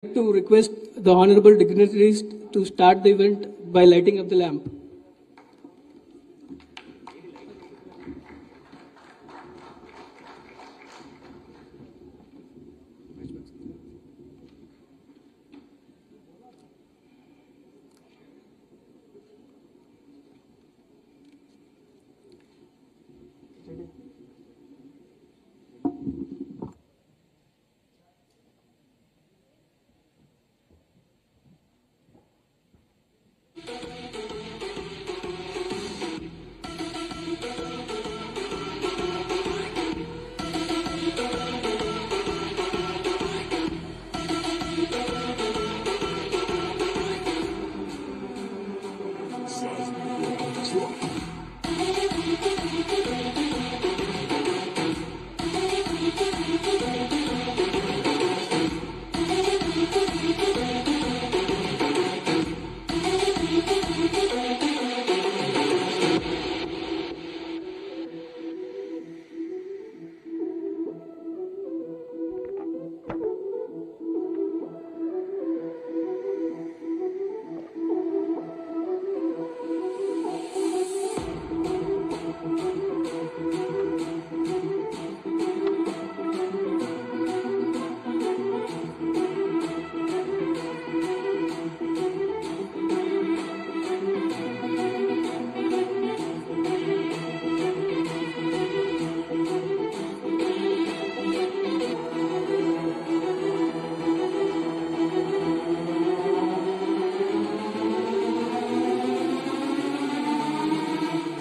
To request the honorable dignitaries to start the event by lighting up the lamp.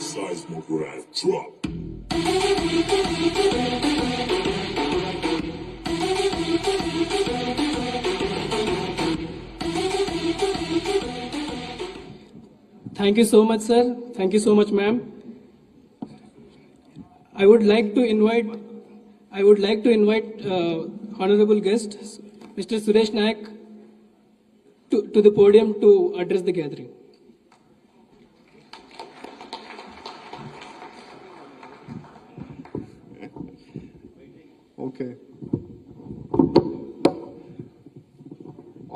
Seismograph drop. Thank you so much, sir. Thank you so much, ma'am. I would like to invite honorable guest, Mr. Suresh Naik, to the podium to address the gathering. Okay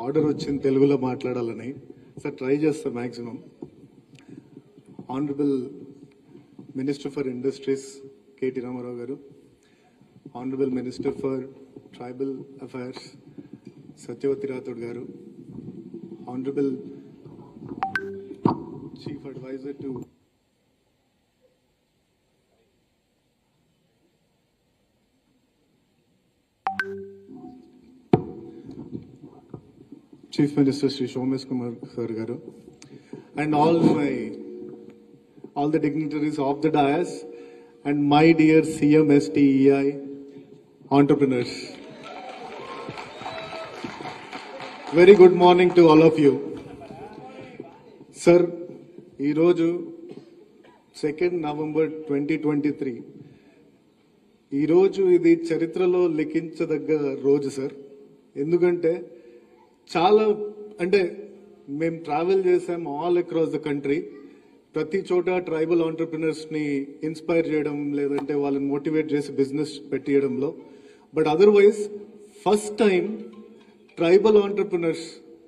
order వచ్చింది తెలుగులో మాట్లాడాలని sir try చేస్తా maximum. Honourable minister for industries KT Rama Rao గారు, honourable minister for tribal affairs Satyavathi Rathod గారు, honourable chief advisor to Chief Minister Sri Shomesh Kumar Sir Garu, and all the dignitaries of the dais, and my dear CMSTEI entrepreneurs. Very good morning to all of you. Sir, ee roju 2nd November 2023. ఈ రోజు ఇది చరిత్రలో లిఖించదగ్గ రోజు sir. ఎందుకంటే చాలా అంటే మేము travel చేసాం ఆల్ అక్రాస్ ద కంట్రీ. ప్రతి చోట ట్రైబల్ ఆంటర్ప్రినర్స్ ని ఇన్స్పైర్ చేయడం, లేదంటే వాళ్ళని మోటివేట్ చేసి బిజినెస్ పెట్టియడంలో. But otherwise first time tribal entrepreneurs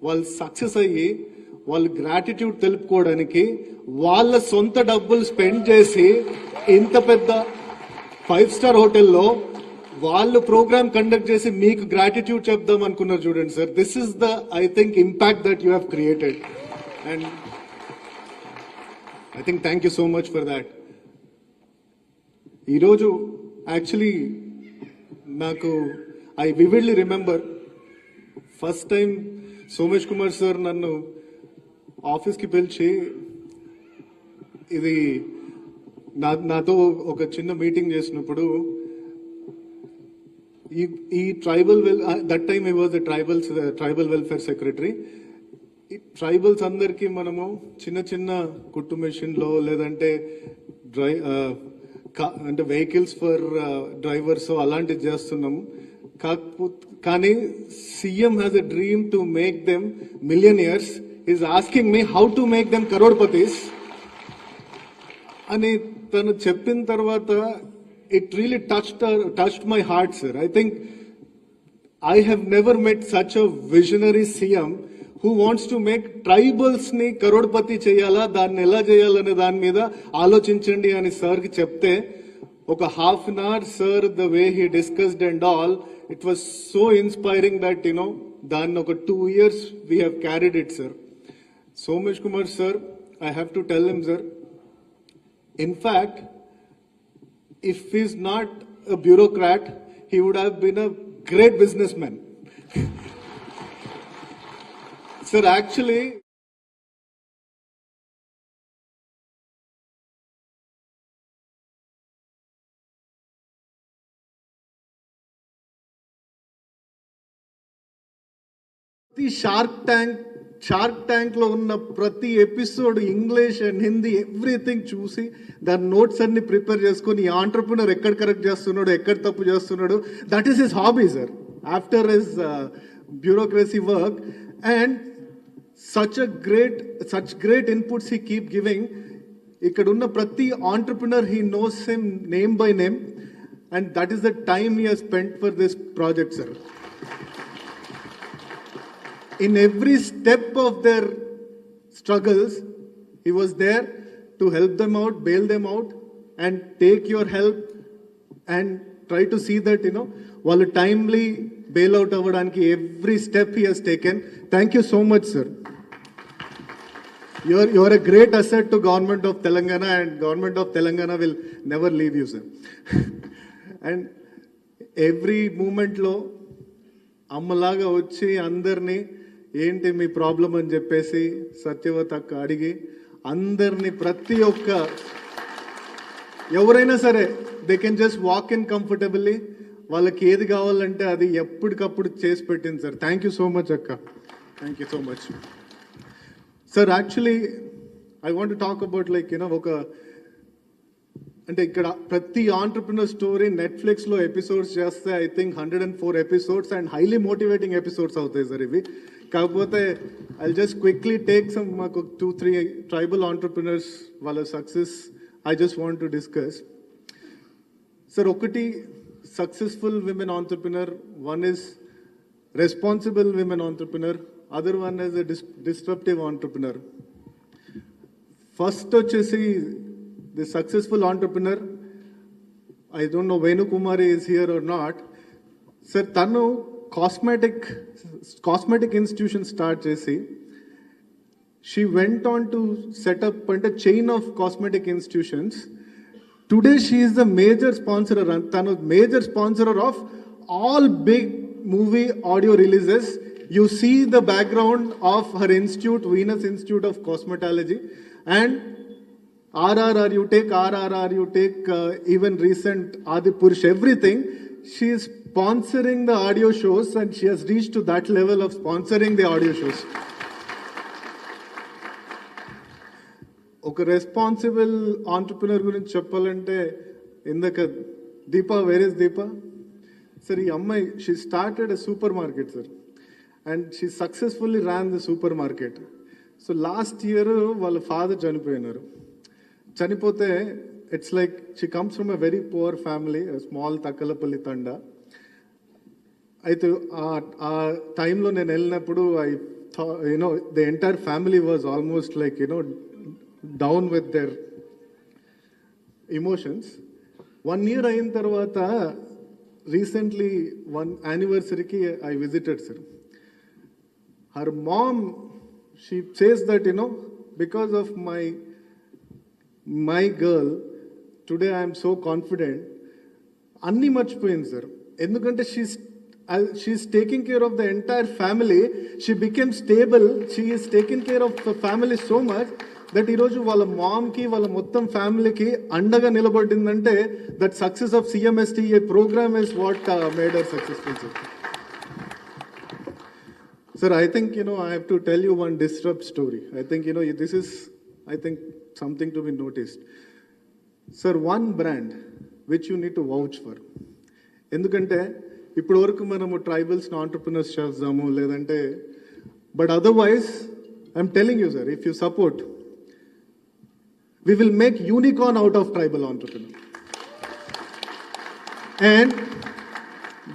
వాళ్ళు సక్సెస్ అయ్యి వాళ్ళు గ్రాటిట్యూడ్ తెలుపుకోవడానికి వాళ్ళ సొంత డబ్బులు స్పెండ్ చేసి ఇంత పెద్ద 5-star హోటల్లో వాళ్ళు ప్రోగ్రామ్ కండక్ట్ చేసి మీకు గ్రాటిట్యూడ్ చెప్దాం అనుకున్నారు చూడండి sir. This is the I think impact that you have created, and I think thank you so much for that. ఈరోజు యాక్చువల్లీ నాకు I vividly remember first time Somesh Kumar sir నన్ను ఆఫీస్కి పిలిచి ఇది నాతో ఒక చిన్న మీటింగ్ చేసినప్పుడు ఈ tribal that time I was the tribal welfare secretary. ఈ ట్రైబల్స్ అందరికీ మనము చిన్న చిన్న కుట్టు మెషిన్లో లేదంటే అంటే వెహికల్స్ ఫర్ డ్రైవర్స్ అలాంటివి చేస్తున్నాము. కానీ CM has a dream to make them millionaires. Is asking me how to make them crorepatis అని తను చెప్పిన తర్వాత it really touched my heart, sir. I think I have never met such a visionary CM who wants to make tribals ni karodpati cheyala, danni ela cheyalane dani meeda aloచించండి అని sir ki చెప్తే ఒక half an hour sir the way he discussed and all, it was so inspiring that దాన్ని ఒక 2 years we have carried it, sir. Somesh Kumar sir, I have to tell him, sir, in fact, if he's not a bureaucrat, he would have been a great businessman. Sir, actually, the shark tank లో ఉన్న ప్రతి episode English and Hindi everything చూసి దాని notes అన్ని prepare చేసుకొని ఈ entrepreneur ఎక్కడ correct చేస్తున్నాడు, ఎక్కడ తప్పు చేస్తున్నాడు, that is his hobby, sir, after his bureaucracy work. And such great inputs he keep giving. ఇక్కడ ఉన్న ప్రతి entrepreneur he knows him name by name, and that is the time he has spent for this project, sir. In every step of their struggles, he was there to help them out, bail them out, and take your help and try to see that, while timely bail out avvadaniki every step he has taken. Thank you so much, sir. You're a great asset to government of Telangana, and government of Telangana will never leave you, sir. And every moment lo అమ్మలాగా వచ్చి అందరినీ ఏంటి మీ problem అని చెప్పేసి సత్యవత అక్క అడిగి అందరినీ ప్రతి ఒక్క ఎవరైనా సరే they can just walk in comfortably, వాళ్ళకి ఏది కావాలంటే అది ఎప్పటికప్పుడు చేసి పెట్టింది, sir. Thank you so much అక్క, thank you so much. Sir, actually I want to talk about ఒక అంటే ఇక్కడ ప్రతి ఆంటర్ప్రినర్ స్టోరీ నెట్ఫ్లిక్స్లో ఎపిసోడ్స్ చేస్తే I think 104 episodes and highly motivating episodes అవుతాయి, సార్ ఇవి. కాకపోతే I just quickly take some మాకు 2-3 ట్రైబల్ ఆంటర్ప్రినర్స్ వాళ్ళ success I just want to discuss. Sir, ఒకటి successful women entrepreneur, one is responsible women entrepreneur, other one is a disruptive entrepreneur. First వచ్చేసి the successful entrepreneur, I don't know Venu Kumari is here or not. Sir, tanu cosmetic institution start chesi, she went on to set up a chain of cosmetic institutions. Today she is the major sponsor, tanu major sponsor of all big movie audio releases. You see the background of her institute, Venus Institute of Cosmetology, and RRR, you take RRR, you take even recent Adi Purush, everything. She is sponsoring the audio shows, and she has reached to that level of sponsoring the audio shows. ఒక responsible entrepreneur గురించి చెప్పాలంటే ఇందాక Deepa, where is Deepa? Sir, ఈ అమ్మాయి she started a supermarket, sir, and she successfully ran the supermarket. So last year వాళ్ళ father చనిపోయినారు. చనిపోతే it's like she comes from a very poor family, small Takkalapalli Thanda. అయితే ఆ టైంలో నేను వెళ్ళినప్పుడు the entire family was almost like down with their emotions. 1 year అయిన తర్వాత recently 1 anniversary I visited, sir. Her mom, she says that because of my girl today I'm so confident. అన్నీ మర్చిపోయింది, సార్. ఎందుకంటే she is taking care of the entire family. She became stable. She is taking care of the family so much that ఈరోజు వాళ్ళ మామ్కి, వాళ్ళ మొత్తం ఫ్యామిలీకి అండగా నిలబడిందంటే that success of CMSTEI program is what made her successful, sir. Sir, I think, I have to tell you one disrupt story. I think, this is, something to be noticed. Sir, one brand which you need to vouch for. ఎందుకంటే ఇప్పుడు వరకు మనము ట్రైబల్స్ని entrepreneurs చేద్దాము లేదంటే, but otherwise I'm telling you, sir, if you support, we will make unicorn out of tribal entrepreneur. And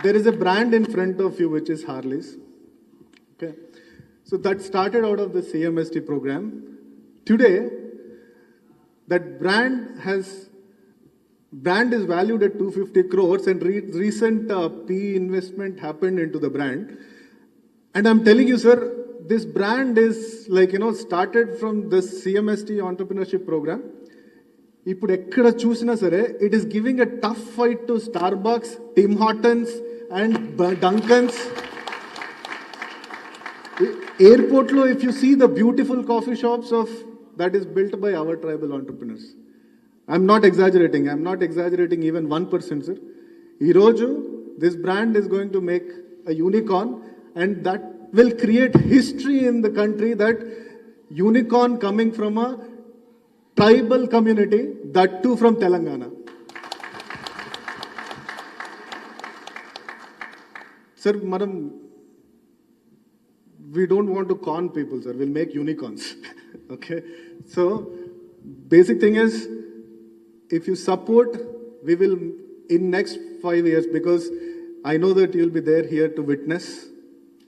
there is a brand in front of you which is Harley's. Okay, so that started out of the CMST program. Today, that brand is valued at 250 crores, and recent PE investment happened into the brand. And I'm telling you, sir, this brand is like, started from this CMST entrepreneurship program. ఇప్పుడు ఎక్కడ చూసినా సరే it is giving a tough fight to Starbucks, Tim Hortons and Dunkin's. Airport lo, if you see the beautiful coffee shops that is built by our tribal entrepreneurs. I'm not exaggerating even 1%, sir. Iroju, this brand is going to make a unicorn, and that will create history in the country, that unicorn coming from a tribal community, that too from Telangana. Sir, madam, we don't want to con people, sir. We'll make unicorns. Okay? So, basic thing is, if you support, we will, in next 5 years, because I know that you'll be there here to witness.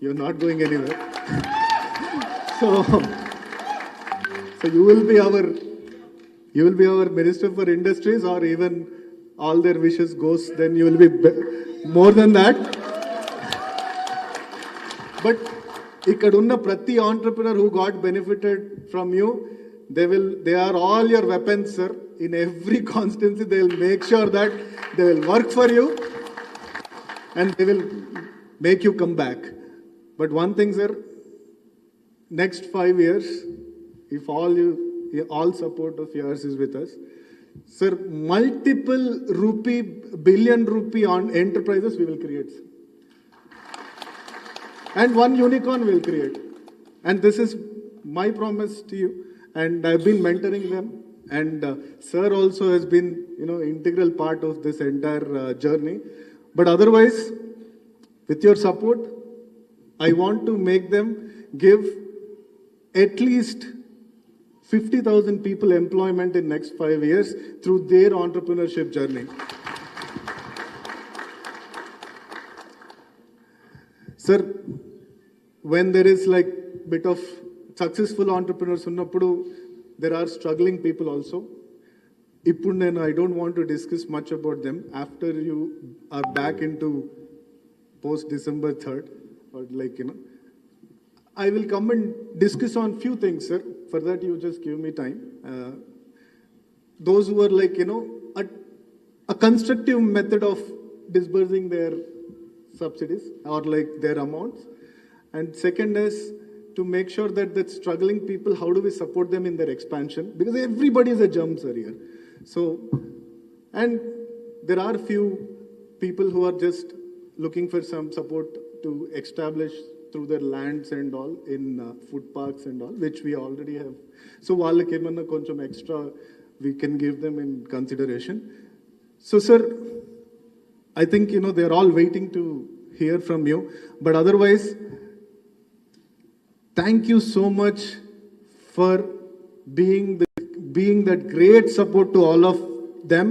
You're not going anywhere. So you will be our Minister for Industries, or even all their wishes goes, then you will be more than that. But ikkadunna prati entrepreneur who got benefited from you, they are all your weapons, sir. In every constituency, they will make sure that they will work for you and they will make you come back. But one thing, sir, next 5 years, if all support of yours is with us, sir, multiple billion rupee on enterprises we will create, sir. And one unicorn will create. And this is my promise to you. And I've been mentoring them. And sir also has been, integral part of this entire journey. But otherwise, with your support, I want to make them give at least 50,000 people employment in next 5 years through their entrepreneurship journey. Sir, when there is like bit of successful entrepreneurs unnappudu, there are struggling people also. Ippudu I don't want to discuss much about them. After you are back into post December 3rd, or I will come and discuss on few things, sir. For that, you just give me time. Those who are a constructive method of disbursing their subsidies or their amounts. And second is to make sure that struggling people, how do we support them in their expansion? Because everybody is a germ, sir, here. So, and there are few people who are just looking for some support to establish through their lands and all in food parks and all, which we already have. So, వాళ్ళకి ఏమన్నా కొంచెం extra, we can give them in consideration. So, sir, I think, they're all waiting to hear from you. But otherwise, thank you so much for being that great support to all of them.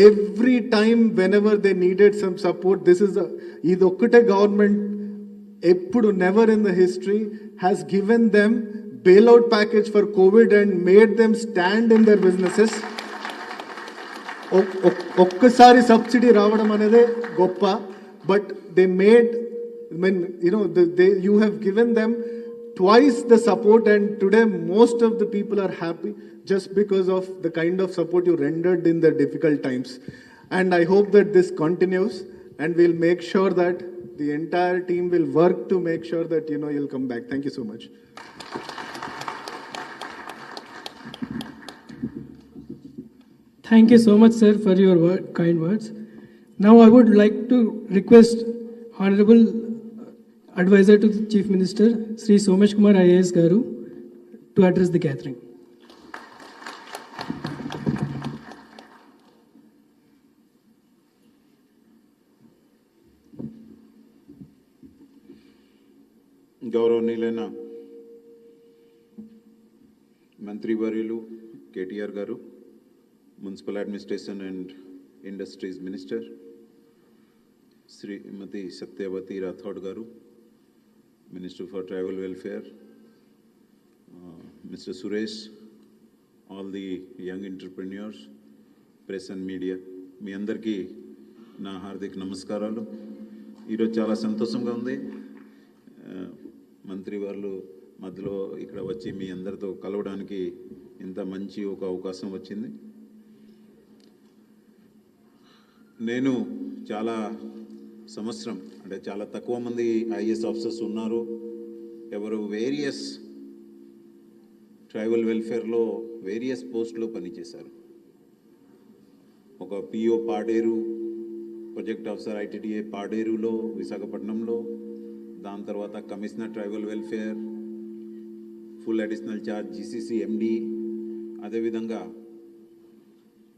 Every time, whenever they needed some support, this is idokkate government eppudu never in the history has given them bailout package for COVID and made them stand in their businesses. ఒక్కసారి subsidy రావడం అనేది గొప్ప, but they made, you have given them twice the support, and today most of the people are happy just because of the kind of support you rendered in the difficult times. And I hope that this continues, and we'll make sure that the entire team will work to make sure that you'll come back. Thank you so much. Thank you so much, sir, for your kind words. Now I would like to request Honorable Advisor to the Chief Minister, Sri Somesh Kumar IAS Garu, to address the gathering. గౌరవనీయులైన మంత్రివర్యులు KTR గారు, municipal administration and industries minister, Srimathi Satyavathi Rathod గారు, minister for tribal welfare, mister Suresh, all the young entrepreneurs, press and media, మీ అందరికీ నా హార్దిక నమస్కారాలు. ఈరోజు చాలా సంతోషంగా ఉంది. మంత్రి వాళ్ళు మధ్యలో ఇక్కడ వచ్చి మీ అందరితో కలవడానికి ఇంత మంచి ఒక అవకాశం వచ్చింది. నేను చాలా సంవత్సరం అంటే చాలా తక్కువ మంది ఐఏఎస్ ఆఫీసర్స్ ఉన్నారు ఎవరు వేరియస్ ట్రైబల్ వెల్ఫేర్లో వేరియస్ పోస్టులో పనిచేశారు. ఒక PO Paderu, project officer ITDA పాడేరులో విశాఖపట్నంలో, దాని తర్వాత commissioner tribal welfare, full additional charge GCC MD, అదేవిధంగా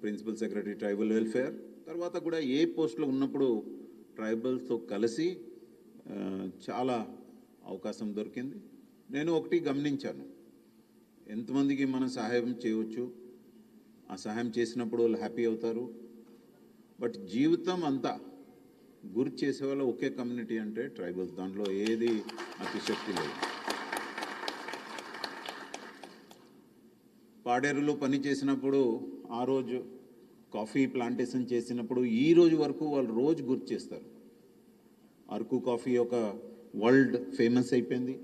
ప్రిన్సిపల్ సెక్రటరీ ట్రైబల్ వెల్ఫేర్. తర్వాత కూడా ఏ పోస్ట్లో ఉన్నప్పుడు ట్రైబల్స్తో కలిసి చాలా అవకాశం దొరికింది. నేను ఒకటి గమనించాను, ఎంతమందికి మనం సహాయం చేయవచ్చు, ఆ సహాయం చేసినప్పుడు వాళ్ళు హ్యాపీ అవుతారు. బట్ జీవితం అంతా గురి చేసే వాళ్ళ ఒకే కమ్యూనిటీ అంటే ట్రైబల్స్. దాంట్లో ఏది అతిశక్తి లేదు. పాడేరులో పని చేసినప్పుడు, ఆ రోజు కాఫీ ప్లాంటేషన్ చేసినప్పుడు ఈ రోజు వరకు వాళ్ళు రోజు గుర్తు చేస్తారు. అరకు కాఫీ ఒక వరల్డ్ ఫేమస్ అయిపోయింది.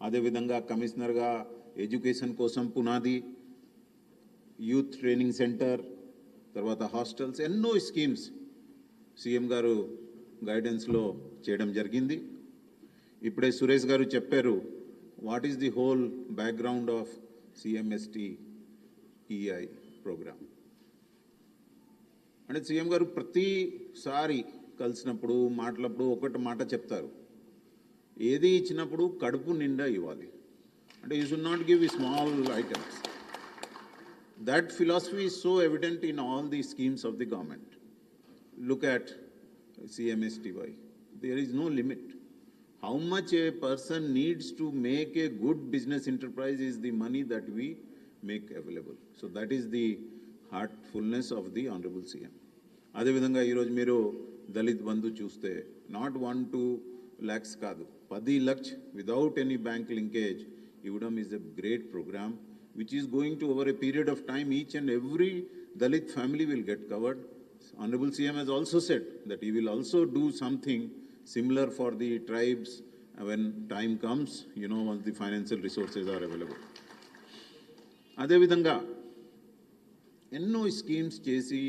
అదేవిధంగా కమిషనర్గా ఎడ్యుకేషన్ కోసం పునాది, యూత్ ట్రైనింగ్ సెంటర్, తర్వాత హాస్టల్స్, ఎన్నో స్కీమ్స్ సీఎం గారు గైడెన్స్లో చేయడం జరిగింది. ఇప్పుడే సురేష్ గారు చెప్పారు what is the whole background of CMSTEI program. అంటే సీఎం గారు ప్రతిసారి కలిసినప్పుడు మాట్లాడినప్పుడు ఒకటి మాట చెప్తారు, ఏది ఇచ్చినప్పుడు కడుపు నిండా ఇవ్వాలి. అంటే you should not give small items. That philosophy is so evident in all the schemes of the government. Look at CMSTEI. There is no limit. How much a person needs to make a good business enterprise is the money that we make available. So that is the heartfulness of the Honorable CM. అదేవిధంగా ఈరోజు మీరు దళిత్ బంధు చూస్తే not 1-2 lakhs కాదు, 10 lakhs without any bank linkage ఇవ్వడం is a great program which is going to over a period of time each and every Dalit family will get covered. Honorable CM has also said that he will also do something similar for the tribes when time comes, once the financial resources are available. అదేవిధంగా ఎన్నో schemes చేసి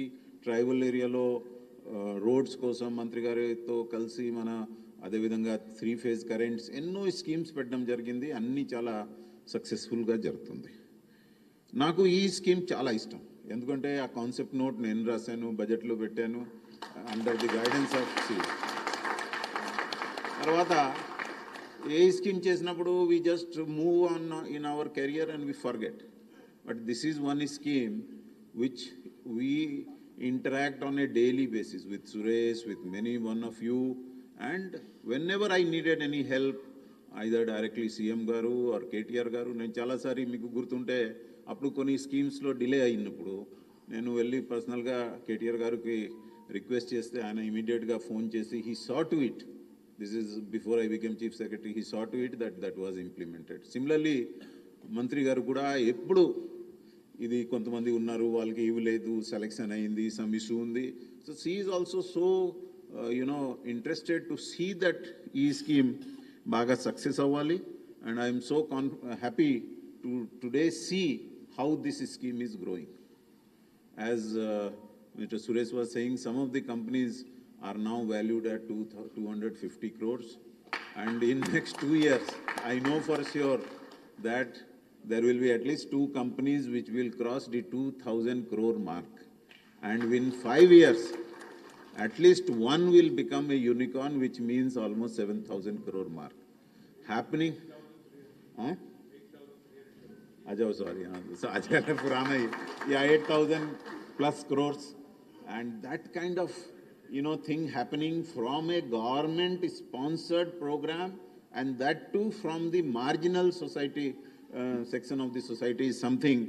tribal ఏరియాలో roads కోసం మంత్రి గారితో కలిసి అదేవిధంగా 3-phase currents ఎన్నో స్కీమ్స్ పెట్టడం జరిగింది. అన్నీ చాలా సక్సెస్ఫుల్గా జరుగుతుంది. నాకు ఈ స్కీమ్ చాలా ఇష్టం, ఎందుకంటే ఆ కాన్సెప్ట్ నోట్ నేను రాశాను, బడ్జెట్లో పెట్టాను under the guidance of CM. తర్వాత ఏ స్కీమ్ చేసినప్పుడు we just move on in our career and we forget. But this is one scheme which we interact on a daily basis with Suresh, with one of you, and whenever I needed any help, either directly CM garu or KTR garu, నేను చాలాసారి మీకు గుర్తుంటే అప్పుడు కొన్ని స్కీమ్స్లో delay అయినప్పుడు నేను వెళ్ళి పర్సనల్గా కేటీఆర్ గారికి రిక్వెస్ట్ చేస్తే ఆయన ఇమీడియట్గా ఫోన్ చేసి he saw to it. This is before I became Chief Secretary. He saw to it that was implemented. Similarly, మంత్రి గారు కూడా ఎప్పుడు ఇది కొంతమంది ఉన్నారు వాళ్ళకి ఇవ్వలేదు, సెలెక్షన్ అయింది, సమ్ ఇష్యూ ఉంది. So she is also so interested to see that ఈ స్కీమ్ బాగా సక్సెస్ అవ్వాలి. And I'm so happy to today see how this scheme is growing. As Mr. Suresh was saying, some of the companies are now valued at 250 crores. And in next 2 years, I know for sure that there will be at least 2 companies which will cross the 2,000 crore mark. And in 5 years, at least one will become a unicorn, which means almost 7,000 crore mark. Happening? Huh? Sorry. So, Purana, yeah, 8,000 plus crores. And that kind of, thing happening from a government-sponsored program, and that too from the marginal society, section of the society, is something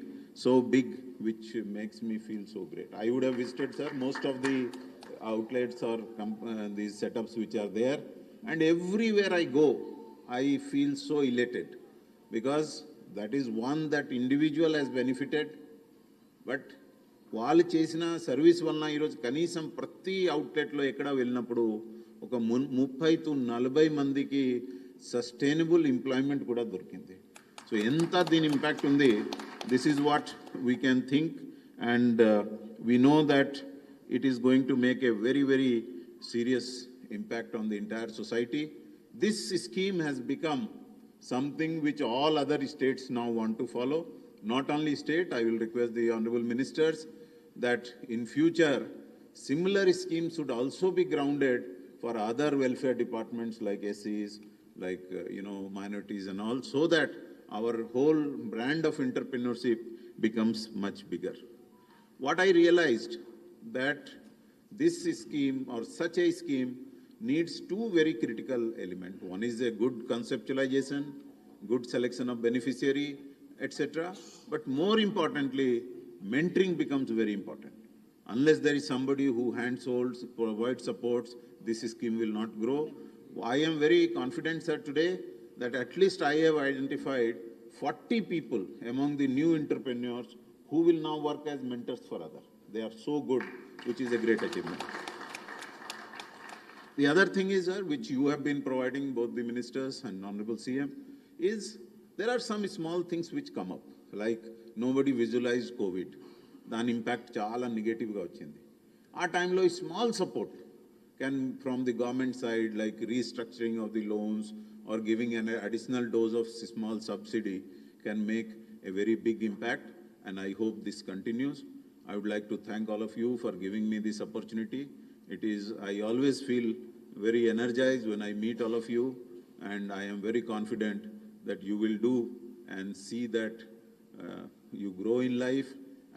so big which makes me feel so great. I would have visited, sir, most of the outlets or these setups which are there. And everywhere I go, I feel so elated because that is one that individual has benefited. But వాళ్ళు చేసిన service వలన ఈరోజు కనీసం ప్రతి అవుట్లెట్లో ఎక్కడ వెళ్ళినప్పుడు ఒక 30-40 మందికి సస్టైనబుల్ ఎంప్లాయ్మెంట్ కూడా దొరికింది. సో ఎంత దీని ఇంపాక్ట్ ఉంది, this is what we can think and we know that it is going to make a very very serious impact on the entire society. This scheme has become something which all other states now want to follow. Not only state, I will request the honorable ministers that in future similar schemes should also be grounded for other welfare departments like SCs, like minorities and all, so that our whole brand of entrepreneurship becomes much bigger. What I realized that this scheme or such a scheme needs two very critical elements. One is a good conceptualization, good selection of beneficiary, etc. But more importantly, mentoring becomes very important. Unless there is somebody who handholds, provides supports, this scheme will not grow. I am very confident, sir, today that at least I have identified 40 people among the new entrepreneurs who will now work as mentors for others. They are so good, which is a great achievement. The other thing is, sir, which you have been providing, both the ministers and Honorable CM, is there are some small things which come up, like nobody visualized COVID. That impact chala negative ga vachindi. Our time lo small support can from the government side, like restructuring of the loans or giving an additional dose of small subsidy, can make a very big impact. And I hope this continues. I would like to thank all of you for giving me this opportunity. I always feel very energized when I meet all of you, and I am very confident that you will do and see that you grow in life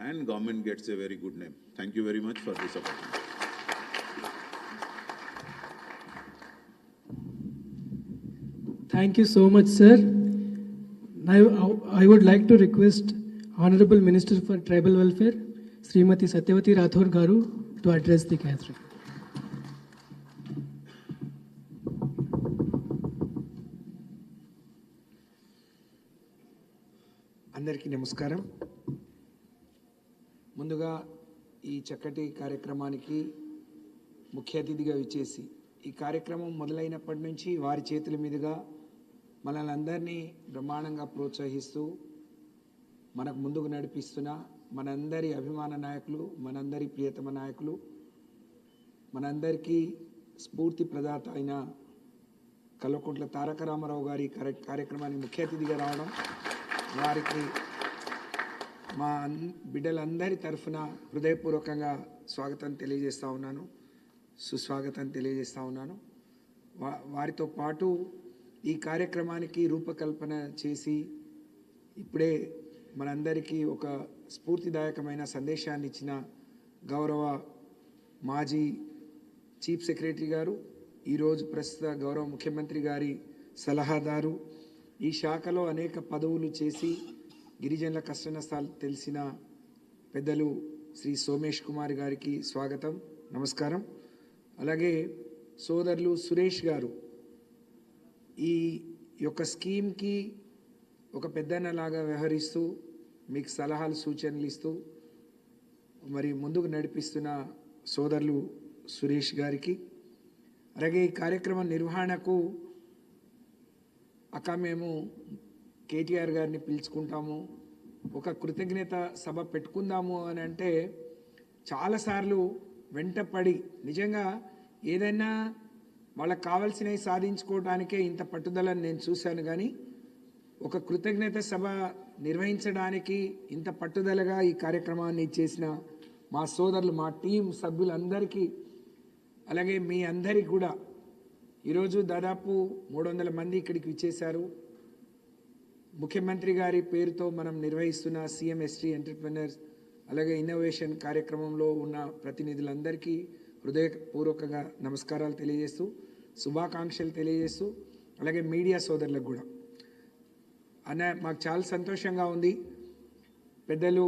and government gets a very good name. Thank you very much for this opportunity. Thank you so much, sir. Now, I would like to request Honorable Minister for Tribal Welfare, Srimati Satyavati Rathore Garu, to address the gathering. అందరికీ నమస్కారం. ముందుగా ఈ చక్కటి కార్యక్రమానికి ముఖ్య అతిథిగా విచ్చేసి ఈ కార్యక్రమం మొదలైనప్పటి నుంచి వారి చేతుల మీదుగా మనల్ని అందరినీ బ్రహ్మాండంగా ప్రోత్సహిస్తూ మనకు ముందుకు నడిపిస్తున్న మనందరి అభిమాన నాయకులు, మనందరి ప్రియతమ నాయకులు, మనందరికీ స్ఫూర్తి ప్రదాత అయిన కల్వకుంట్ల తారక రామారావు గారి కార్యక్రమానికి ముఖ్య అతిథిగా రావడం, వారికి మా బిడ్డలందరి తరఫున హృదయపూర్వకంగా స్వాగతం తెలియజేస్తూ ఉన్నాను, సుస్వాగతం తెలియజేస్తూ ఉన్నాను. వారితో పాటు ఈ కార్యక్రమానికి రూపకల్పన చేసి ఇప్పుడే మనందరికీ ఒక స్ఫూర్తిదాయకమైన సందేశాన్ని ఇచ్చిన గౌరవ మాజీ చీఫ్ సెక్రటరీ గారు, ఈరోజు ప్రస్తుత గౌరవ ముఖ్యమంత్రి గారి సలహాదారు, ఈ శాఖలో అనేక పదవులు చేసి గిరిజనుల కష్ట నష్టాలు తెలిసిన పెద్దలు శ్రీ సోమేష్ కుమార్ గారికి స్వాగతం, నమస్కారం. అలాగే సోదరులు సురేష్ గారు ఈ యొక్క స్కీమ్కి ఒక పెద్దన్నలాగా వ్యవహరిస్తూ మీకు సలహాలు సూచనలు ఇస్తూ మరి ముందుకు నడిపిస్తున్న సోదరులు సురేష్ గారికి, అలాగే ఈ కార్యక్రమం నిర్వహణకు మేము కేటీఆర్ గారిని పిలుచుకుంటాము, ఒక కృతజ్ఞత సభ పెట్టుకుందాము అని అంటే చాలాసార్లు వెంటపడి నిజంగా ఏదైనా వాళ్ళకి కావాల్సినవి సాధించుకోవడానికే ఇంత పట్టుదలని నేను చూశాను. కానీ ఒక కృతజ్ఞత సభ నిర్వహించడానికి ఇంత పట్టుదలగా ఈ కార్యక్రమాన్ని చేసిన మా సోదరులు, మా టీం సభ్యులందరికీ, అలాగే మీ అందరికీ కూడా ఈరోజు దాదాపు 300 మంది ఇక్కడికి విచ్చేశారు. ముఖ్యమంత్రి గారి పేరుతో మనం నిర్వహిస్తున్న CMSTEI ఎంటర్‌ప్రెన్యూర్స్ అలాగే ఇన్నోవేషన్ కార్యక్రమంలో ఉన్న ప్రతినిధులందరికీ హృదయపూర్వకంగా నమస్కారాలు తెలియజేస్తూ, శుభాకాంక్షలు తెలియజేస్తూ, అలాగే మీడియా సోదరులకు కూడా మాకు చాలా సంతోషంగా ఉంది. పెద్దలు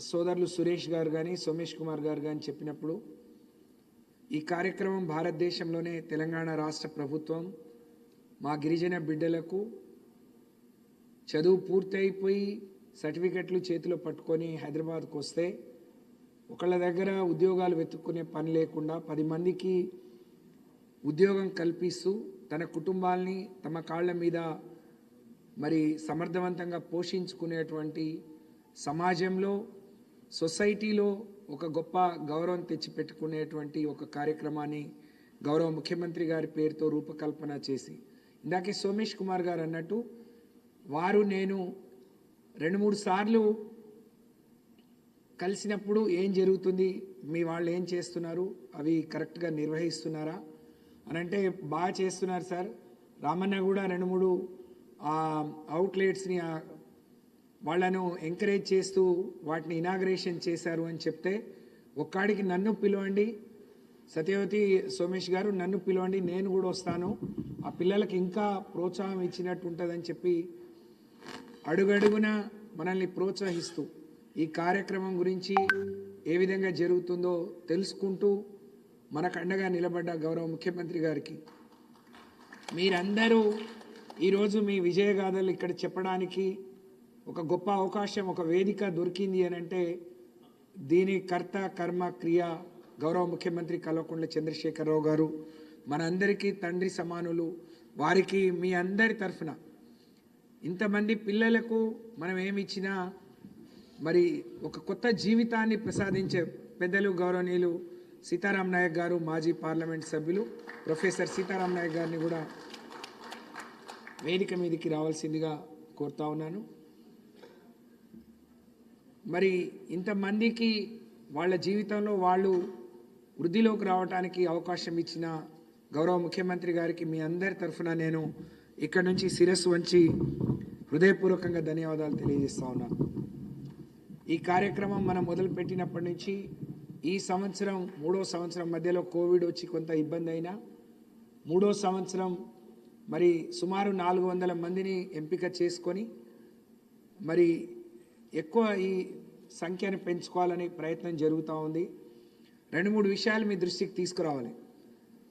సోదరులు సురేష్ గారు కానీ సోమేష్ కుమార్ గారు కానీ చెప్పినప్పుడు ఈ కార్యక్రమం భారతదేశంలోనే తెలంగాణ రాష్ట్ర ప్రభుత్వం మా గిరిజన బిడ్డలకు చదువు పూర్తయిపోయి సర్టిఫికెట్లు చేతిలో పట్టుకొని హైదరాబాద్కు వస్తే ఒకళ్ళ దగ్గర ఉద్యోగాలు వెతుక్కునే పని లేకుండా 10 మందికి ఉద్యోగం కల్పిస్తూ తన కుటుంబాల్ని తమ కాళ్ళ మీద మరి సమర్థవంతంగా పోషించుకునేటువంటి సమాజంలో సొసైటీలో ఒక గొప్ప గౌరవం తెచ్చిపెట్టుకునేటువంటి ఒక కార్యక్రమాన్ని గౌరవ ముఖ్యమంత్రి గారి పేరుతో రూపకల్పన చేసి ఇందాకే సోమేష్ కుమార్ గారు అన్నట్టు వారు నేను 2-3 సార్లు కలిసినప్పుడు ఏం జరుగుతుంది, మీ వాళ్ళు ఏం చేస్తున్నారు, అవి కరెక్ట్గా నిర్వహిస్తున్నారా అని అంటే బాగా చేస్తున్నారు సార్. రామన్న కూడా 2-3 అవుట్లెట్స్ని వాళ్ళను ఎంకరేజ్ చేస్తూ వాటిని ఇనాగ్రేషన్ చేశారు అని చెప్తే ఒక్కడికి నన్ను పిలవండి సత్యవతి సోమేష్ గారు, నన్ను పిలవండి, నేను కూడా వస్తాను, ఆ పిల్లలకి ఇంకా ప్రోత్సాహం ఇచ్చినట్టు ఉంటుందని చెప్పి అడుగడుగున మనల్ని ప్రోత్సహిస్తూ ఈ కార్యక్రమం గురించి ఏ విధంగా జరుగుతుందో తెలుసుకుంటూ మనకు అండగా నిలబడ్డ గౌరవ ముఖ్యమంత్రి గారికి మీరందరూ ఈరోజు మీ విజయగాథలు ఇక్కడ చెప్పడానికి ఒక గొప్ప అవకాశం, ఒక వేదిక దొరికింది అని అంటే దీని కర్త కర్మ క్రియ గౌరవ ముఖ్యమంత్రి కల్వకుంట్ల చంద్రశేఖరరావు గారు మనందరికీ తండ్రి సమానులు. వారికి మీ అందరి తరఫున ఇంతమంది పిల్లలకు మనం ఏమి ఇచ్చినా మరి ఒక కొత్త జీవితాన్ని ప్రసాదించే పెద్దలు గౌరవనీయులు సీతారాం నాయక్ గారు, మాజీ పార్లమెంట్ సభ్యులు ప్రొఫెసర్ సీతారాం నాయక్ గారిని కూడా వేదిక మీదకి రావాల్సిందిగా కోరుతా ఉన్నాను. మరి ఇంతమందికి వాళ్ళ జీవితంలో వాళ్ళు వృద్ధిలోకి రావడానికి అవకాశం ఇచ్చిన గౌరవ ముఖ్యమంత్రి గారికి మీ అందరి తరఫున నేను ఇక్కడ నుంచి శిరస్సు వంచి హృదయపూర్వకంగా ధన్యవాదాలు తెలియజేస్తా ఉన్నాను. ఈ కార్యక్రమం మనం మొదలుపెట్టినప్పటి నుంచి ఈ సంవత్సరం 3వ సంవత్సరం మధ్యలో కోవిడ్ వచ్చి కొంత ఇబ్బంది అయినా 3వ సంవత్సరం మరి సుమారు 400 మందిని ఎంపిక చేసుకొని మరి ఎక్కువ ఈ సంఖ్యను పెంచుకోవాలని ప్రయత్నం జరుగుతూ ఉంది. 2-3 విషయాలు మీ దృష్టికి తీసుకురావాలి.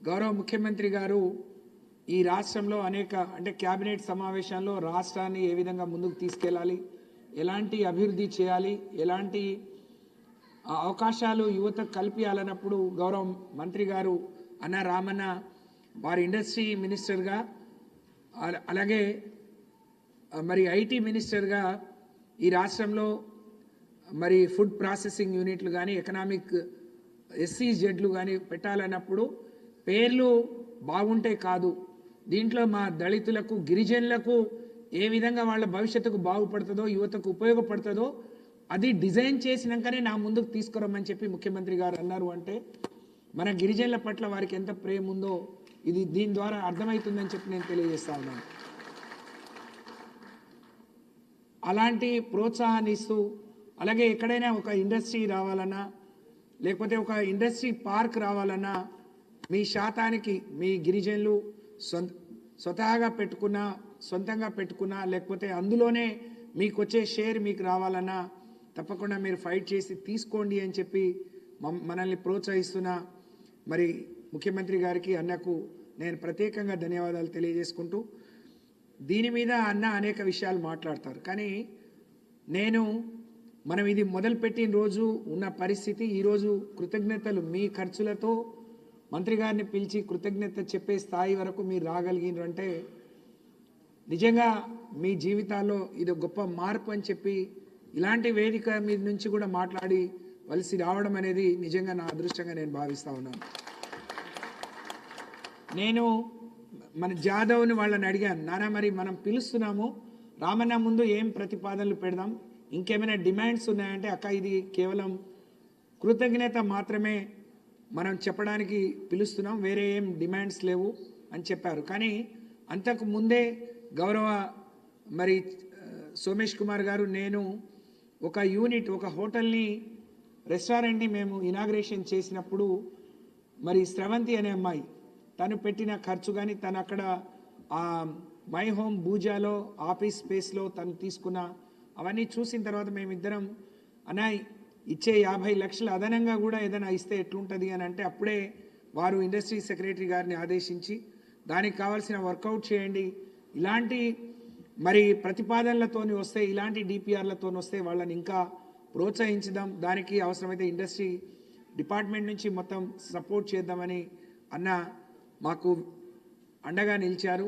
గౌరవ ముఖ్యమంత్రి గారు ఈ రాష్ట్రంలో అంటే క్యాబినెట్ సమావేశాల్లో రాష్ట్రాన్ని ఏ విధంగా ముందుకు తీసుకెళ్ళాలి, ఎలాంటి అభివృద్ధి చేయాలి, ఎలాంటి అవకాశాలు యువతకు కల్పించాలన్నప్పుడు గౌరవ మంత్రి గారు అన్న రామన్న వారి ఇండస్ట్రీ మినిస్టర్గా అలాగే మరి ఐటీ మినిస్టర్గా ఈ రాష్ట్రంలో మరి ఫుడ్ ప్రాసెసింగ్ యూనిట్లు కానీ ఎకనామిక్ SEZలు కానీ పెట్టాలన్నప్పుడు పేర్లు బాగుంటే కాదు, దీంట్లో మా దళితులకు గిరిజనులకు ఏ విధంగా వాళ్ళ భవిష్యత్తుకు బాగుపడుతుందో యువతకు ఉపయోగపడుతుందో అది డిజైన్ చేసినాకనే నా ముందుకు తీసుకురమ్మని చెప్పి ముఖ్యమంత్రి గారు అన్నారు. అంటే మన గిరిజనుల పట్ల వారికి ఎంత ప్రేమ ఉందో ఇది దీని ద్వారా అర్థమవుతుందని చెప్పి నేను తెలియజేస్తా ఉన్నాను. అలాంటి ప్రోత్సాహాన్ని ఇస్తూ అలాగే ఎక్కడైనా ఒక ఇండస్ట్రీ రావాలన్నా లేకపోతే ఒక ఇండస్ట్రీ పార్క్ రావాలన్నా మీ శాతానికి మీ గిరిజనులు స్వతహాగా పెట్టుకున్నా సొంతంగా పెట్టుకున్నా లేకపోతే అందులోనే మీకు వచ్చే షేర్ మీకు రావాలన్నా తప్పకుండా మీరు ఫైట్ చేసి తీసుకోండి అని చెప్పి మనల్ని ప్రోత్సహిస్తున్న మరి ముఖ్యమంత్రి గారికి అన్నకు నేను ప్రత్యేకంగా ధన్యవాదాలు తెలియజేసుకుంటూ దీని మీద అన్న అనేక విషయాలు మాట్లాడతారు. కానీ మనం ఇది మొదలుపెట్టిన రోజు ఉన్న పరిస్థితి ఈరోజు కృతజ్ఞతలు మీ ఖర్చులతో మంత్రి గారిని పిలిచి కృతజ్ఞత చెప్పే స్థాయి వరకు మీరు రాగలిగినారు అంటే నిజంగా మీ జీవితాల్లో ఇది గొప్ప మార్పు అని చెప్పి ఇలాంటి వేదిక మీద నుంచి కూడా మాట్లాడి వలసి రావడం అనేది నిజంగా నా అదృష్టంగా నేను భావిస్తా ఉన్నాను. నేను మన జాదవ్ని వాళ్ళని అడిగాను, నాన్న మరి మనం పిలుస్తున్నాము రామన్న ముందు ఏం ప్రతిపాదనలు పెడదాం, ఇంకేమైనా డిమాండ్స్ ఉన్నాయంటే అక్క ఇది కేవలం కృతజ్ఞత మాత్రమే మనం చెప్పడానికి పిలుస్తున్నాం, వేరే ఏం డిమాండ్స్ లేవు అని చెప్పారు. కానీ అంతకు ముందే గౌరవ మరి సోమేష్ కుమార్ గారు నేను ఒక యూనిట్ ఒక హోటల్ని రెస్టారెంట్ని మేము ఇనాగ్రేషన్ చేసినప్పుడు మరి స్రవంతి అనే అమ్మాయి తను పెట్టిన ఖర్చు కానీ తను అక్కడ మై హోమ్ బూజాలో ఆఫీస్ స్పేస్లో తను తీసుకున్న అవన్నీ చూసిన తర్వాత మేమిద్దరం అన్న ఇచ్చే 50 లక్షలు అదనంగా కూడా ఏదైనా ఇస్తే ఎట్లుంటుంది అని అంటే అప్పుడే వారు ఇండస్ట్రీ సెక్రటరీ గారిని ఆదేశించి దానికి కావాల్సిన వర్కౌట్ చేయండి, ఇలాంటి మరి ప్రతిపాదనలతోని వస్తే, ఇలాంటి డిపిఆర్లతో వస్తే వాళ్ళని ఇంకా ప్రోత్సహించుదాం, దానికి అవసరమైతే ఇండస్ట్రీ డిపార్ట్మెంట్ నుంచి మొత్తం సపోర్ట్ చేద్దామని అన్న మాకు అండగా నిలిచారు.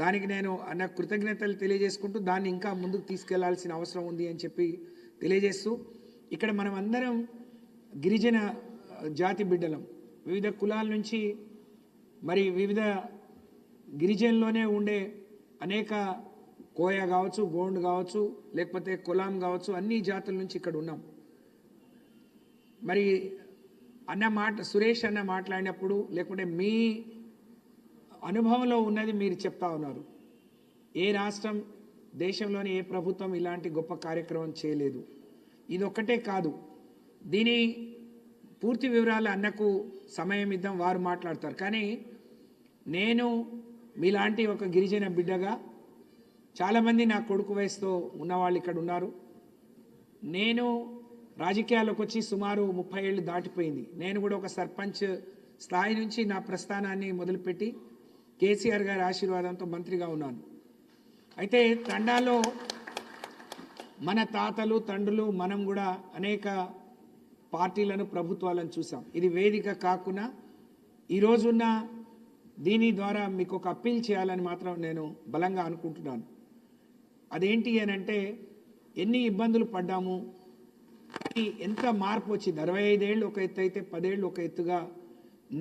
దానికి నేను అన్న కృతజ్ఞతలు తెలియజేసుకుంటూ దాన్ని ఇంకా ముందుకు తీసుకెళ్లాల్సిన అవసరం ఉంది అని చెప్పి తెలియజేస్తూ, ఇక్కడ మనం అందరం గిరిజన జాతి బిడ్డలం, వివిధ కులాల నుంచి మరి వివిధ గిరిజనలోనే ఉండే అనేక కోయ కావచ్చు, గోండ్ కావచ్చు, లేకపోతే కొలాం కావచ్చు, అన్ని జాతుల నుంచి ఇక్కడ ఉన్నాం. మరి సురేష్ అన్న మాట్లాడినప్పుడు, లేకుంటే మీ అనుభవంలో ఉన్నది మీరు చెప్తా ఉన్నారు. ఏ రాష్ట్రం, దేశంలోని ఏ ప్రభుత్వం ఇలాంటి గొప్ప కార్యక్రమం చేయలేదు. ఇది ఒక్కటే కాదు, దీని పూర్తి వివరాలు అన్నకు సమయం ఇద్దాం, వారు మాట్లాడతారు. కానీ నేను మీలాంటి ఒక గిరిజన బిడ్డగా, చాలామంది నా కొడుకు వయసుతో ఉన్నవాళ్ళు ఇక్కడ ఉన్నారు. నేను రాజకీయాల్లోకి వచ్చి సుమారు 30 ఏళ్ళు దాటిపోయింది. నేను కూడా ఒక సర్పంచ్ స్థాయి నుంచి నా ప్రస్థానాన్ని మొదలుపెట్టి కేసీఆర్ గారి ఆశీర్వాదంతో మంత్రిగా ఉన్నాను. అయితే తండాలో మన తాతలు తండ్రులు మనం కూడా అనేక పార్టీలను, ప్రభుత్వాలను చూసాం. ఇది వేదిక కాకుండా ఈరోజున్న దీని ద్వారా మీకు ఒక అప్పీల్ చేయాలని మాత్రం నేను బలంగా అనుకుంటున్నాను. అదేంటి అని అంటే, ఎన్ని ఇబ్బందులు పడ్డాము, ఎంత మార్పు వచ్చింది. 65 ఏళ్ళు ఒక ఎత్తు అయితే 10 ఏళ్ళు ఒక ఎత్తుగా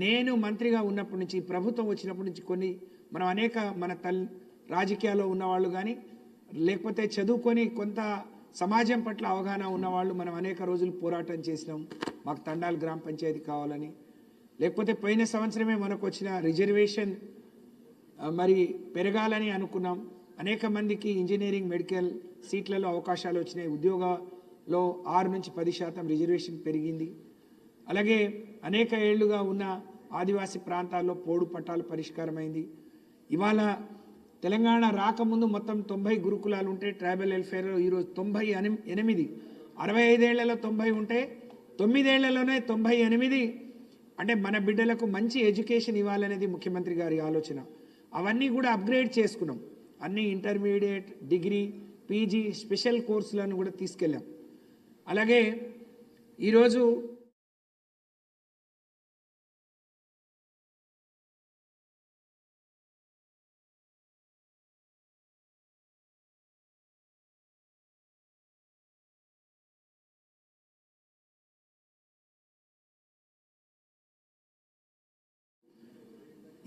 నేను మంత్రిగా ఉన్నప్పటి నుంచి, ప్రభుత్వం వచ్చినప్పటి నుంచి మనం అనేక మన రాజకీయాల్లో ఉన్నవాళ్ళు కానీ, లేకపోతే చదువుకొని కొంత సమాజం పట్ల అవగాహన ఉన్నవాళ్ళు మనం అనేక రోజులు పోరాటం చేసినాం, మాకు తండాలు గ్రామ పంచాయతీ కావాలని. లేకపోతే పోయిన సంవత్సరమే మనకు వచ్చిన రిజర్వేషన్ మరి పెరగాలని అనుకున్నాం. అనేక మందికి ఇంజనీరింగ్, మెడికల్ సీట్లలో అవకాశాలు వచ్చినాయి. ఉద్యోగాల్లో 6 నుంచి 10% రిజర్వేషన్ పెరిగింది. అలాగే అనేక ఏళ్లుగా ఉన్న ఆదివాసీ ప్రాంతాల్లో పోడు పట్టాలు పరిష్కారమైంది. ఇవాళ తెలంగాణ రాకముందు మొత్తం 90 గురుకులాలు ఉంటే ట్రైబల్ వెల్ఫేర్ ఈరోజు 98, 65 ఏళ్లలో 90 ఉంటే 9 ఏళ్లలోనే 98. అంటే మన బిడ్డలకు మంచి ఎడ్యుకేషన్ ఇవ్వాలనేది ముఖ్యమంత్రి గారి ఆలోచన. అవన్నీ కూడా అప్గ్రేడ్ చేసుకున్నాం. అన్ని ఇంటర్మీడియట్, డిగ్రీ, పీజీ, స్పెషల్ కోర్సులను కూడా తీసుకెళ్ళాం. అలాగే ఈరోజు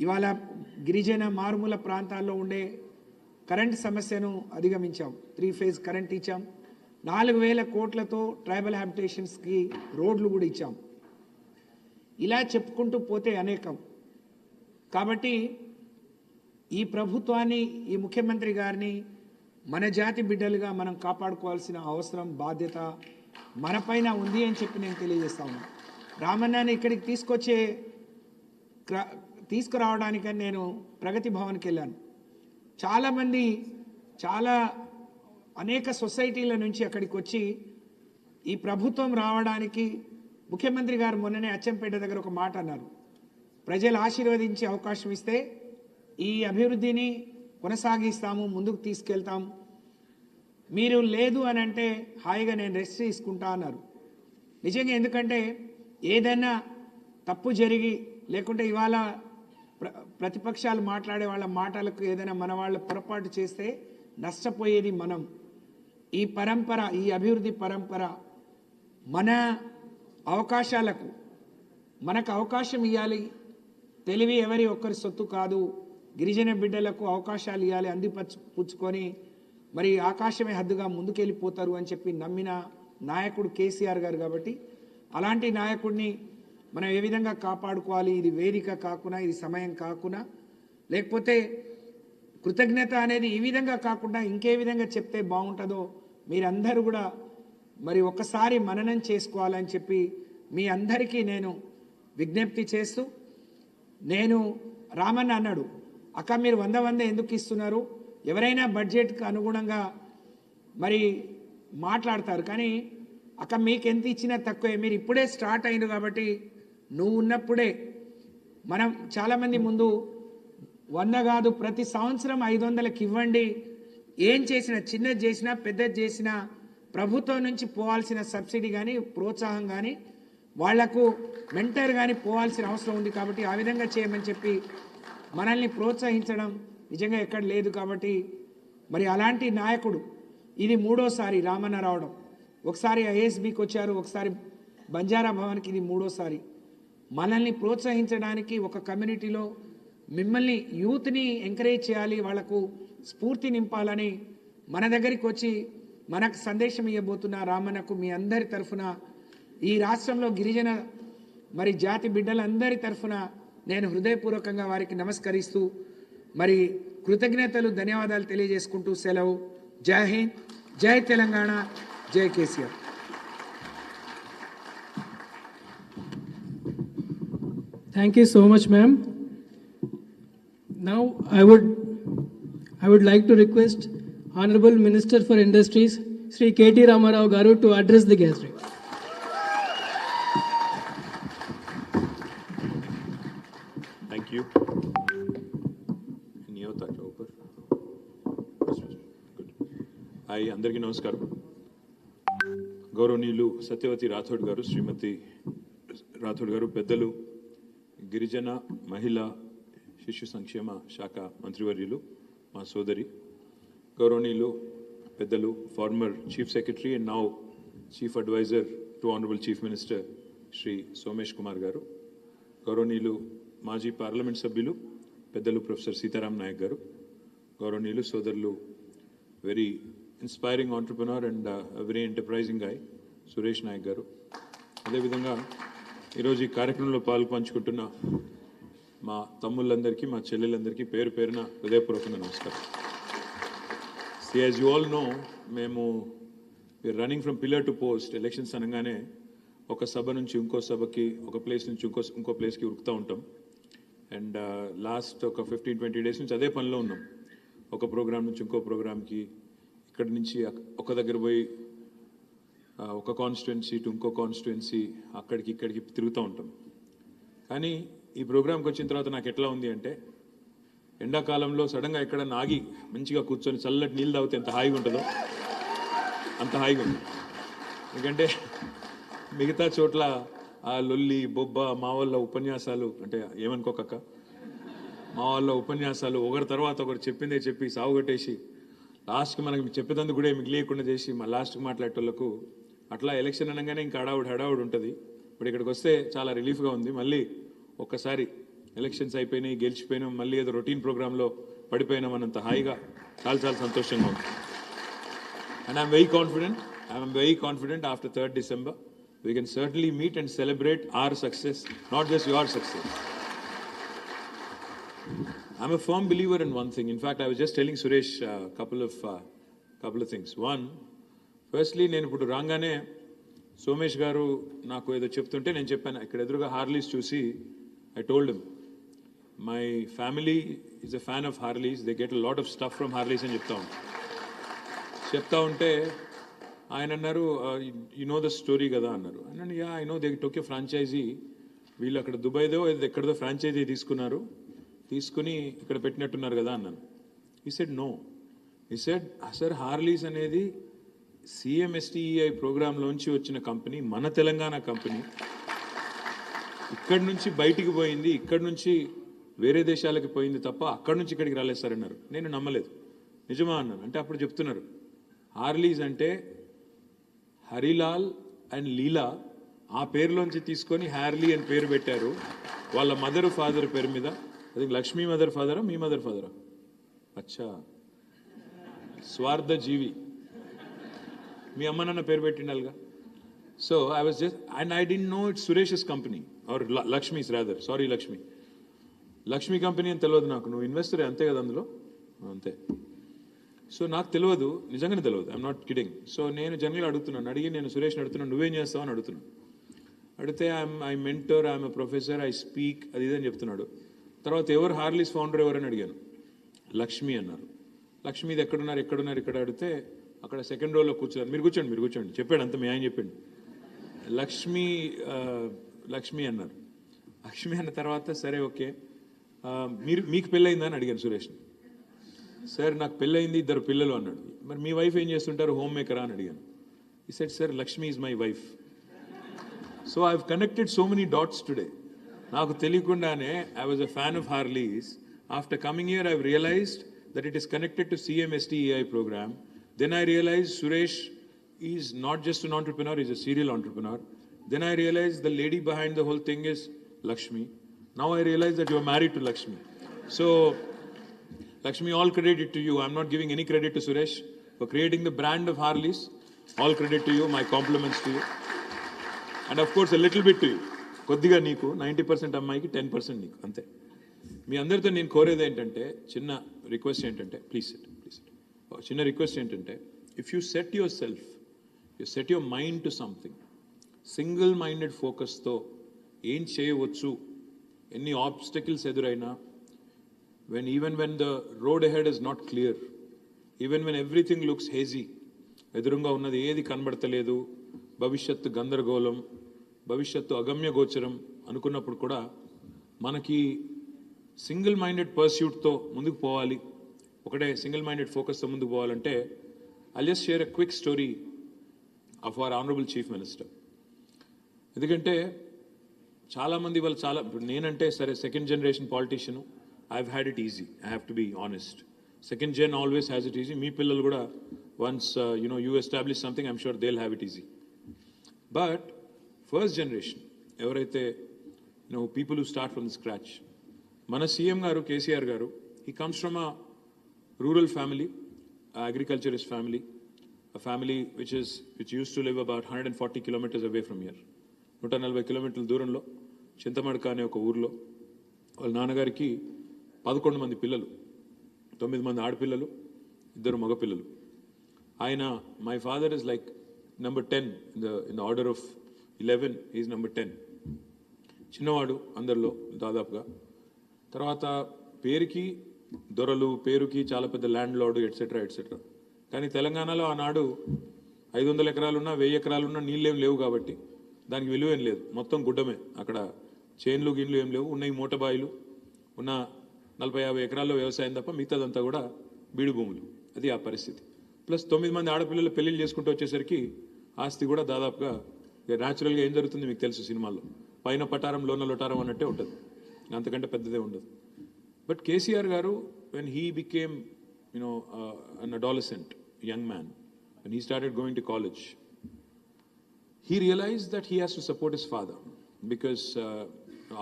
ఇవాళ గిరిజన మారుమూల ప్రాంతాల్లో ఉండే కరెంట్ సమస్యను అధిగమించాం. 3 ఫేజ్ కరెంట్ ఇచ్చాం. 4,000 కోట్లతో ట్రైబల్ హ్యాబిటేషన్స్కి రోడ్లు కూడా ఇచ్చాం. ఇలా చెప్పుకుంటూ పోతే అనేకం. కాబట్టి ఈ ప్రభుత్వాన్ని, ఈ ముఖ్యమంత్రి గారిని మన జాతి బిడ్డలుగా మనం కాపాడుకోవాల్సిన అవసరం, బాధ్యత మనపైన ఉంది అని చెప్పి నేను తెలియజేస్తా ఉన్నాను. రామన్నని ఇక్కడికి తీసుకురావడానికని నేను ప్రగతి భవన్కి వెళ్ళాను. చాలామంది అనేక సొసైటీల నుంచి అక్కడికి వచ్చి ఈ ప్రభుత్వం రావడానికి ముఖ్యమంత్రి గారు మొన్ననే అచ్చంపేట దగ్గర ఒక మాట అన్నారు. ప్రజలు ఆశీర్వదించే అవకాశం ఇస్తే ఈ అభివృద్ధిని కొనసాగిస్తాము, ముందుకు తీసుకెళ్తాం, మీరు లేదు అని అంటే హాయిగా నేను రెస్ట్ తీసుకుంటా అన్నారు. నిజంగా, ఎందుకంటే ఏదైనా తప్పు జరిగి, లేకుంటే ఇవాళ ప్రతిపక్షాలు మాట్లాడే వాళ్ళ మాటలకు ఏదైనా మన వాళ్ళు పొరపాటు చేస్తే నష్టపోయేది మనం. ఈ పరంపర, ఈ అభివృద్ధి పరంపర, మన అవకాశాలకు మనకు అవకాశం ఇవ్వాలి. తెలివి ఎవరి ఒక్కరి సొత్తు కాదు. గిరిజన బిడ్డలకు అవకాశాలు ఇవ్వాలి, అందిపుచ్చుకొని మరి ఆకాశమే హద్దుగా ముందుకెళ్ళిపోతారు అని చెప్పి నమ్మిన నాయకుడు కేసీఆర్ గారు. కాబట్టి అలాంటి నాయకుడిని మనం ఏ విధంగా కాపాడుకోవాలి, ఇది వేదిక కాకుండా, ఇది సమయం కాకుండా, లేకపోతే కృతజ్ఞత అనేది ఈ విధంగా కాకుండా ఇంకే విధంగా చెప్తే బాగుంటుందో మీరందరూ కూడా మరి ఒక్కసారి మననం చేసుకోవాలని చెప్పి మీ అందరికీ నేను విజ్ఞప్తి చేస్తూ, నేను రామన్న అన్నాడు, అక్క మీరు 100 ఎందుకు ఇస్తున్నారు, ఎవరైనా బడ్జెట్కి అనుగుణంగా మరి మాట్లాడతారు, కానీ అక్క మీకు ఎంత ఇచ్చినా తక్కువే, మీరు ఇప్పుడే స్టార్ట్ అయింది కాబట్టి నువ్వు ఉన్నప్పుడే మనం చాలామంది ముందు 100 కాదు ప్రతి సంవత్సరం 500కి ఇవ్వండి, ఏం చేసినా చిన్నది చేసినా పెద్దది చేసినా ప్రభుత్వం నుంచి పోవాల్సిన సబ్సిడీ కానీ ప్రోత్సాహం కానీ వాళ్లకు మెంటర్ కానీ పోవాల్సిన అవసరం ఉంది. కాబట్టి ఆ విధంగా చేయమని చెప్పి మనల్ని ప్రోత్సహించడం నిజంగా ఎక్కడ లేదు. కాబట్టి మరి అలాంటి నాయకుడు ఇది మూడోసారి రామన్న రావడం. ఒకసారి ఐఎస్బికి వచ్చారు, ఒకసారి బంజారా భవన్కి, ఇది మూడోసారి. మనల్ని ప్రోత్సహించడానికి ఒక కమ్యూనిటీలో మిమ్మల్ని యూత్ని ఎంకరేజ్ చేయాలి, వాళ్లకు స్ఫూర్తి నింపాలని మన దగ్గరికి వచ్చి మనకు సందేశం ఇవ్వబోతున్న రామన్నకు మీ అందరి తరఫున, ఈ రాష్ట్రంలో గిరిజన మరి జాతి బిడ్డలందరి తరఫున నేను హృదయపూర్వకంగా వారికి నమస్కరిస్తూ మరి కృతజ్ఞతలు ధన్యవాదాలు తెలియజేసుకుంటూ సెలవు. జై హింద్, జై తెలంగాణ, జై KCR. Thank you so much, ma'am. Now I would like to request Honorable Minister for Industries, Sri KT Ramarao Garu, to address the gathering. Thank you. అందరికీ నమస్కారం. గౌరవనీయులు సత్యవతి రాథోడ్ గారు, శ్రీమతి రాథోడ్ గారు, పెద్దలు, గిరిజన మహిళా శిశు సంక్షేమ శాఖ మంత్రివర్యులు, మా సోదరి, గౌరవనీయులు పెద్దలు, former chief secretary and now chief advisor to honourable chief minister Shri Somesh Kumar garu, గౌరవనీయులు మాజీ పార్లమెంట్ సభ్యులు పెద్దలు ప్రొఫెసర్ సీతారాం నాయక్ గారు, గౌరవనీయులు సోదరులు very inspiring entrepreneur and very enterprising guy Suresh Nayak garu, అదేవిధంగా ఈరోజు ఈ కార్యక్రమంలో పంచుకుంటున్న మా తమ్ముళ్ళందరికీ, మా చెల్లెలందరికీ పేరు పేరున హృదయపూర్వకంగా నమస్కారం. యాజ్ యూ ఆల్ నో, మేము running from pillar to post. Elections అనగానే ఒక సభ నుంచి ఇంకో సభకి, ఒక ప్లేస్ నుంచి ఇంకో ప్లేస్కి ఉరుకుతూ ఉంటాం. అండ్ లాస్ట్ ఒక 15-20 days నుంచి అదే పనిలో ఉన్నాం. ఒక ప్రోగ్రామ్ నుంచి ఇంకో ప్రోగ్రామ్కి, ఇక్కడి నుంచి ఒక దగ్గర పోయి ఒక కాన్స్టిట్యున్సీ టు ఇంకో కాన్స్టిట్యున్సీ, అక్కడికి ఇక్కడికి తిరుగుతూ ఉంటాం. కానీ ఈ ప్రోగ్రామ్కి వచ్చిన తర్వాత నాకు ఎట్లా ఉంది అంటే, ఎండాకాలంలో సడన్గా ఎక్కడ ఆగి మంచిగా కూర్చొని చల్లటి నీళ్ళు తాగితే ఎంత హాయిగా ఉంటుందో అంత హాయిగా ఉంది. ఎందుకంటే మిగతా చోట్ల ఆ లొల్లి బొబ్బ, మా వాళ్ళ ఉపన్యాసాలు, అంటే ఏమనుకోకక్క, మా వాళ్ళ ఉపన్యాసాలు ఒకరి తర్వాత ఒకరు చెప్పిందే చెప్పి సాగుగట్టేసి లాస్ట్కి మనకి చెప్పేదందుకు కూడా మిగిలియకుండా చేసి మా లాస్ట్కి మాట్లాడేటోళ్లకు అట్లా ఎలక్షన్ అనగానే ఇంకా హడావుడి ఉంటుంది. ఇప్పుడు ఇక్కడికి వస్తే చాలా రిలీఫ్గా ఉంది. మళ్ళీ ఒక్కసారి ఎలక్షన్స్ అయిపోయినాయి, గెలిచిపోయినాం, మళ్ళీ ఏదో రొటీన్ ప్రోగ్రాంలో పడిపోయినాం అన్నంత హాయిగా చాలా చాలా సంతోషంగా ఉంది. And I'm very confident after 3rd December we can certainly meet and celebrate our success, not just your success. I'm a firm believer in one thing. In fact, I was just telling Suresh a couple of things. One, firstly, నేను ఇప్పుడు రాగానే సోమేష్ గారు నాకు ఏదో చెప్తుంటే నేను చెప్పాను, ఇక్కడ ఎదురుగా హార్లీస్ చూసి I told him, my family is a fan of Harleys. They get a lot of stuff from Harleys అని చెప్తా ఉంటే ఆయన అన్నారు, యు నో ద స్టోరీ కదా అన్నారు. అన్నాను, yeah I know, they took a franchisee. వీళ్ళు అక్కడ దుబాయ్దో ఎక్కడదో ఫ్రాంచైజీ తీసుకుని ఇక్కడ పెట్టినట్టున్నారు కదా అన్నాను. ఈ సెడ్ నో. ఈ సెడ్ సార్, హార్లీస్ అనేది CMSTEI ప్రోగ్రాంలోంచి వచ్చిన కంపెనీ, మన తెలంగాణ కంపెనీ. ఇక్కడి నుంచి బయటికి పోయింది, ఇక్కడి నుంచి వేరే దేశాలకి పోయింది తప్ప అక్కడి నుంచి ఇక్కడికి రాలేదు సార్ అన్నారు. నేను నమ్మలేదు. నిజమా అన్నాను. అంటే అప్పుడు చెప్తున్నారు, హార్లీస్ అంటే హరిలాల్ అండ్ లీలా ఆ పేరులోంచి తీసుకొని హ్యార్లీ అని పేరు పెట్టారు వాళ్ళ మదర్ ఫాదర్ పేరు మీద. అది లక్ష్మీ మదర్ ఫాదరా, మీ మదర్ ఫాదరా? అచ్చా, స్వార్థ జీవి, మీ అమ్మ నాన్న పేరు పెట్టిండాలిగా. So I was just, and I didn't know it's Suresh's company or Lakshmi's rather, sorry Lakshmi company అని తెలియదు నాకు. నువ్వు ఇన్వెస్టర్ అంతే కదా అందులో? అంతే. సో నాకు తెలియదు, నిజంగానే తెలియదు, ఐఎమ్ నాట్ కిడింగ్. సో నేను జనరల్గా అడిగి నేను సురేష్ని అడుగుతున్నాను, నువ్వేం చేస్తావు అని అడుగుతున్నాను. అడిగితే I mentor, I'm professor, I speak, అది ఇదని చెప్తున్నాడు. తర్వాత ఎవరు హార్లీస్ ఫౌండర్ ఎవరని అడిగాను. లక్ష్మి అన్నారు. లక్ష్మీది ఎక్కడున్నారు ఇక్కడ అడిగితే అక్కడ సెకండ్ రోలో కూర్చున్నారు. మీరు కూర్చోండి చెప్పాడు అంత, మీ ఆయన చెప్పండి. లక్ష్మి అన్నారు. లక్ష్మి అన్న తర్వాత సరే ఓకే మీకు పెళ్ళయిందా అని అడిగాను సురేష్ని. సార్ నాకు పెళ్ళయింది, 2 పిల్లలు అన్నాడు. మరి మీ వైఫ్ ఏం చేస్తుంటారు, హోమ్ మేకరా అని అడిగాను. He said sir Lakshmi is my wife. So I have connected so many dots today. నాకు తెలియకుండానే I was a fan of Harleys. After coming here I realised that it is connected to CMSTEI program. Then I realized Suresh is not just an entrepreneur, he's a serial entrepreneur. Then I realized the lady behind the whole thing is Lakshmi. Now I realize that you are married to Lakshmi. So, Lakshmi, all credit to you. I'm not giving any credit to Suresh for creating the brand of Harleys. All credit to you. My compliments to you. And of course, a little bit to you. కొద్దిగా నీకు 90% అమ్మాయికి 10% నీకు అంతే. మీ అందరితో నేను కోరేది ఏంటంటే, చిన్న రిక్వెస్ట్ ఏంటంటే, ప్లీజ్ చిన్న రిక్వెస్ట్ ఏంటంటే, if you set your mind to something, single minded ఫోకస్తో ఏం చేయవచ్చు, ఎన్ని ఆబ్స్టకిల్స్ ఎదురైనా, even when the road ahead is not clear, even when everything looks hazy, ఎదురుగా ఉన్నది ఏది కనబడతలేదు, భవిష్యత్తు గందరగోళం, భవిష్యత్తు అగమ్య గోచరం అనుకున్నప్పుడు కూడా మనకి సింగిల్ మైండెడ్ పర్స్యూట్తో ముందుకు పోవాలి, ఒకటే సింగిల్ మైండెడ్ ఫోకస్తో ముందుకు పోవాలంటే I'll just share a quick story of our honourable chief minister. ఎందుకంటే చాలామంది వాళ్ళు ఇప్పుడు నేనంటే సరే second generation politician, I have had it easy, I have to be honest. Second gen always has it easy. మీ పిల్లలు కూడా once you establish something, I'm sure they will have it easy. But first generation ఎవరైతే people who start from the scratch, మన CM గారు KCR గారు, he comes from a rural family, agriculturist family, a family which use to live about 140 kilometers away from here. 140 kilometerల దూరంలో చింతమడక అనే ఒక ఊర్లో వాళ్ళ నాన్నగారికి 11 మంది పిల్లలు, 9 మంది ఆడపిల్లలు, 2 మగపిల్లలు. ఆయన my father is like number 10 in the order of 11, is number 10. చిన్నవాడు అందరిలో దాదాపుగా. తర్వాత పేరుకి దొరలు, పేరుకి చాలా పెద్ద ల్యాండ్ లార్డు, ఎట్సెట్రా. కానీ తెలంగాణలో ఆనాడు 500 ఎకరాలున్నా 1000 ఎకరాలున్నా నీళ్ళేం లేవు కాబట్టి దానికి విలువ ఏం లేదు, మొత్తం గుడ్డమే. అక్కడ చేన్లు గిన్లు ఏం లేవు, ఉన్నాయి మూటబాయిలు, ఉన్న 40-50 ఎకరాల్లో వ్యవసాయం తప్ప మిగతాదంతా కూడా బీడు భూములు. అది ఆ పరిస్థితి. ప్లస్ 9 మంది ఆడపిల్లలు పెళ్లిళ్ళు చేసుకుంటూ వచ్చేసరికి ఆస్తి కూడా దాదాపుగా న్యాచురల్గా ఏం జరుగుతుంది మీకు తెలుసు, సినిమాల్లో పైన పటారం లోన లొటారం అన్నట్టే ఉంటుంది, అంతకంటే పెద్దదే ఉండదు. But KCR garu when he became an adolescent young man, when he started going to college, he realize that he has to support his father. Because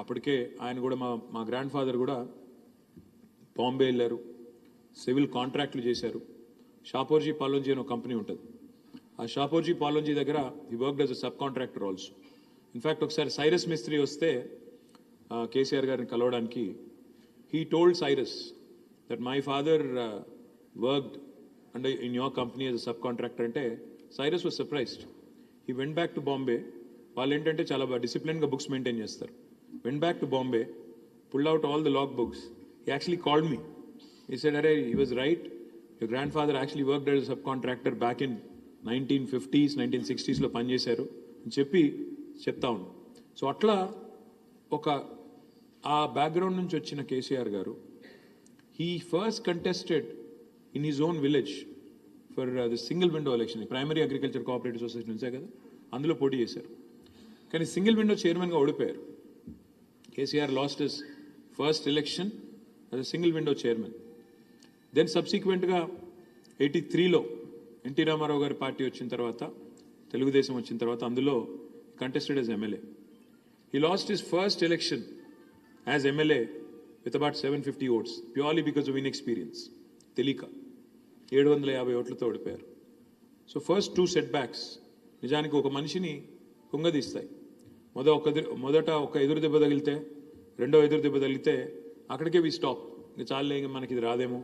అప్పటికే ఆయన కూడా మా గ్రాండ్ ఫాదర్ కూడా బాంబే వెళ్ళారు, సివిల్ కాంట్రాక్ట్లు చేశారు. షాపోర్జీ పాలోంజీ అనే ఒక కంపెనీ ఉంటుంది, ఆ షాపోర్జీ పాలోంజీ దగ్గర he worked as a subcontractor also. In fact ఒకసారి సైరస్ మిస్త్రీ వస్తే కేసీఆర్ గారిని కలవడానికి, he told Cyrus that my father worked under in your company as a subcontractor. అంటే Cyrus was surprised. He went back to Bombay. వాళ్ళు ఏంటంటే చాలా డిసిప్లిన్గా బుక్స్ మెయింటైన్ చేస్తారు. Went back to Bombay, pulled out all the log books. He actually called me. He said, అరే he was right, your grand father actually worked as a sub contractor back in 1950s, 1960sలో పనిచేశారు అని చెప్పి చెప్తా ఉన్నాం. So అట్లా ఆ background నుంచి వచ్చిన కేసీఆర్ గారు, he first contested in his own village for the single window election. Primary agriculture cooperative society నుంచే కదా, అందులో పోటీ చేశారు. కానీ సింగిల్ విండో చైర్మన్గా ఓడిపోయారు. KCR lost his first election as a single window chairman. Then సబ్సిక్వెంట్గా 83లో ఎన్టీ రామారావు గారి పార్టీ వచ్చిన తర్వాత, తెలుగుదేశం వచ్చిన తర్వాత అందులో contested as MLA. He lost his first election as MLA with about 750 votes, purely because of inexperience. తెలియక 750 ఓట్లతో ఓడిపోయారు. సో ఫస్ట్ 2 setbacks నిజానికి ఒక మనిషిని కుంగదీస్తాయి. మొదట ఒక ఎదురు దెబ్బ తగిలితే, రెండో ఎదురు దెబ్బ తగిలితే అక్కడికే వి స్టాప్. ఇంకా చాలే, మనకి ఇది రాదేమో,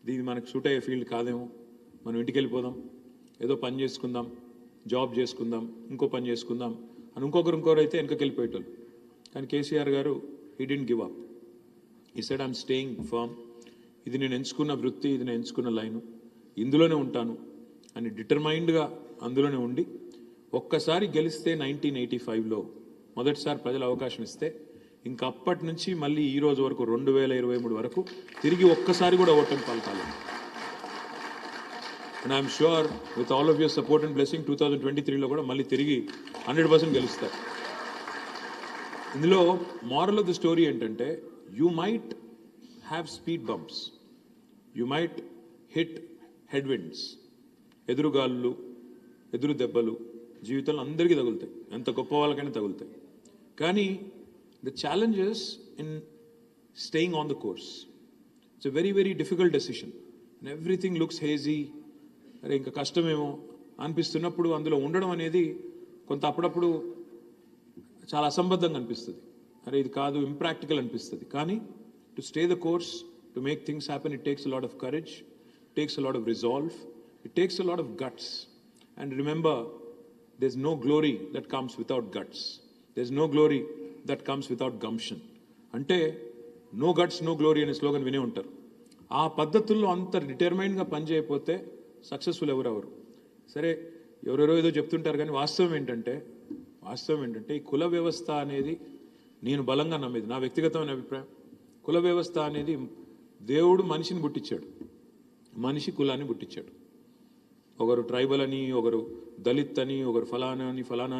దీన్ని మనకు సూట్ అయ్యే ఫీల్డ్ కాదేమో, మనం ఇంటికి వెళ్ళిపోదాం, ఏదో పని చేసుకుందాం, జాబ్ చేసుకుందాం, ఇంకో పని చేసుకుందాం అని ఇంకొకరు అయితే వెనకకి వెళ్ళిపోయేటోళ్ళు. కానీ కేసీఆర్ గారు he didn't give up. He said, I'm staying firm. ఇది నేను ఎంచుకున్న వృత్తి, ఇది నేను ఎంచుకున్న లైను, ఇందులోనే ఉంటాను అని డిటర్మైన్డ్గా అందులోనే ఉండి, ఒక్కసారి గెలిస్తే 1985లో మొదటిసారి ప్రజలు అవకాశం ఇస్తే ఇంకా అప్పటి నుంచి మళ్ళీ ఈ రోజు వరకు 2023 వరకు తిరిగి ఒక్కసారి కూడా ఓటమి పాల్కాలేదు. And I'm sure with all of your support and blessing 2023లో కూడా మళ్ళీ తిరిగి 100% గెలుస్తారు. ఇందులో మారల్ ఆఫ్ ద స్టోరీ ఏంటంటే, you might have speed bumps, you might hit headwinds, ఎదురుగాళ్ళు, ఎదురు దెబ్బలు జీవితంలో అందరికీ తగులుతాయి, ఎంత గొప్ప వాళ్ళకైనా తగులుతాయి. కానీ the challenges in staying on the course, it's a very very difficult decision and everything looks hazy. అరే ఇంకా కష్టమేమో అనిపిస్తున్నప్పుడు అందులో ఉండడం అనేది కొంత అప్పుడప్పుడు చాలా అసంబద్ధంగా అనిపిస్తుంది. అరే ఇది కాదు, ఇంప్రాక్టికల్ అనిపిస్తుంది. కానీ to stay the course, to make things happen, it takes a lot of courage, it takes a lot of resolve, it takes a lot of guts. And remember, there's no glory that comes without guts, there's no glory that comes without gumption. అంటే no guts no glory అనే slogan వినే ఉంటారు. ఆ పద్ధతుల్లో అంత డిటర్మైన్గా పనిచేయకపోతే successful ఎవరెవరు. సరే ఎవరెవరో ఏదో చెప్తుంటారు, కానీ వాస్తవం ఏంటంటే ఈ కుల వ్యవస్థ అనేది నేను బలంగా నమ్మేది, నా వ్యక్తిగతమైన అభిప్రాయం. కుల వ్యవస్థ అనేది దేవుడు మనిషిని పుట్టించాడు, మనిషి కులాన్ని పుట్టించాడు. ఒకరు ట్రైబల్ అని, ఒకరు దళిత్ అని, ఒకరు ఫలానా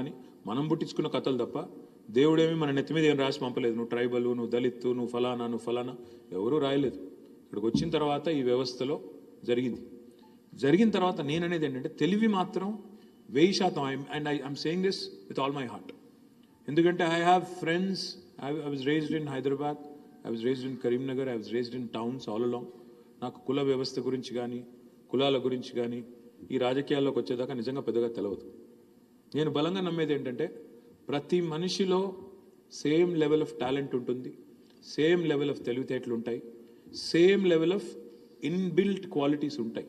అని మనం పుట్టించుకున్న కథలు తప్ప దేవుడేమి మన నెత్తి మీద ఏం రాసి పంపలేదు. నువ్వు ట్రైబల్, నువ్వు దళిత్, నువ్వు ఫలానా ఎవరూ రాయలేదు. ఇక్కడికి వచ్చిన తర్వాత ఈ వ్యవస్థలో జరిగిన తర్వాత నేననేది ఏంటంటే, తెలివి మాత్రం 1000%. And I'm saying this with all my heart. ఎందుకంటే I have friends, I was raised in Hyderabad, I was raised in Karimnagar, I was raised in towns all along. నాకు కుల వ్యవస్థ గురించి కానీ, కులాల గురించి కానీ ఈ రాజకీయాల్లోకి వచ్చేదాకా నిజంగా పెద్దగా తెలియదు. నేను బలంగా నమ్మేది ఏంటంటే, ప్రతి మనిషిలో సేమ్ లెవెల్ ఆఫ్ టాలెంట్ ఉంటుంది, సేమ్ లెవెల్ ఆఫ్ తెలివితేటలు ఉంటాయి, same level of inbuilt qualities ఉంటాయి.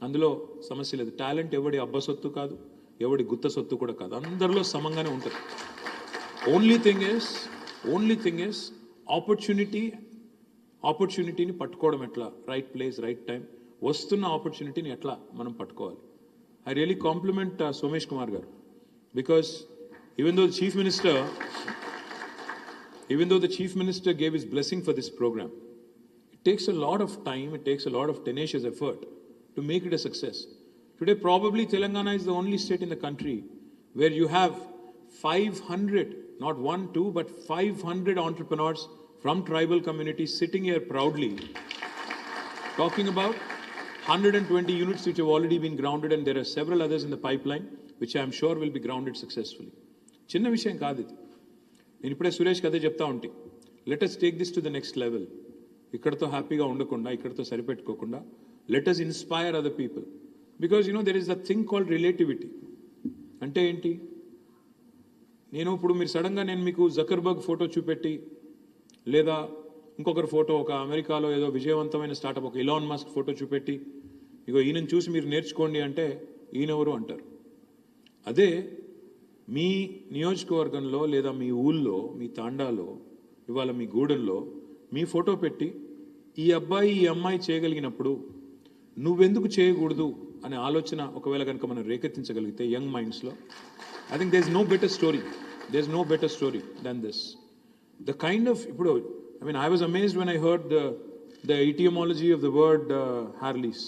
అందులో సమస్య లేదు. టాలెంట్ ఎవడి అబ్బ సొత్తు కాదు, ఎవడి గుత్త సొత్తు కూడా కాదు, అందరిలో సమంగానే ఉంటుంది. ఓన్లీ థింగ్ ఇస్ ఆపర్చునిటీని పట్టుకోవడం ఎట్లా, రైట్ ప్లేస్ రైట్ టైం, వస్తున్న ఆపర్చునిటీని ఎట్లా మనం పట్టుకోవాలి. I really compliment Somesh Kumar garu, because even though the chief minister gave his blessing for this program, it takes a lot of time, it takes a lot of tenacious effort to make it a success. Today probably Telangana is the only state in the country where you have 500, not 1 2 but 500 entrepreneurs from tribal communities sitting here proudly talking about 120 units which have already been grounded, and there are several others in the pipeline which I am sure will be grounded successfully. చిన్న విషయం కాదు ఇది. నేను ఇప్పుడే సురేష్కి అదే చెప్తా ఉంటే, let us take this to the next level. ఇక్కడతో హ్యాపీగా ఉండకుండా, ఇక్కడతో సరిపెట్టుకోకుండా, let us inspire other people. Because there is the thing called relativity. అంటే ఏంటి, ఇప్పుడు మీరు సడన్గా నేను మీకు జకర్బర్గ్ ఫోటో చూపెట్టి, లేదా ఇంకొకరి ఫోటో, ఒక అమెరికాలో ఏదో విజయవంతమైన స్టార్టప్ ఒక ఇలాన్ మస్క్ ఫోటో చూపెట్టి, ఇగో ఈయనను చూసి మీరు నేర్చుకోండి అంటే ఈయనెవరు అంటారు. అదే మీ నియోజకవర్గంలో లేదా మీ ఊళ్ళో, మీ తాండాలో, ఇవాళ మీ గూడెంలో మీ ఫోటో పెట్టి, ఈ అబ్బాయి ఈ అమ్మాయి చేయగలిగినప్పుడు నువ్వెందుకు చేయకూడదు అనే ఆలోచన ఒకవేళ కనుక మనం రేకెత్తించగలిగితే యంగ్ మైండ్స్లో, I think there is no better story than this. The kind of, ఇప్పుడు I was amazed when I heard the etymology of the word Harleys.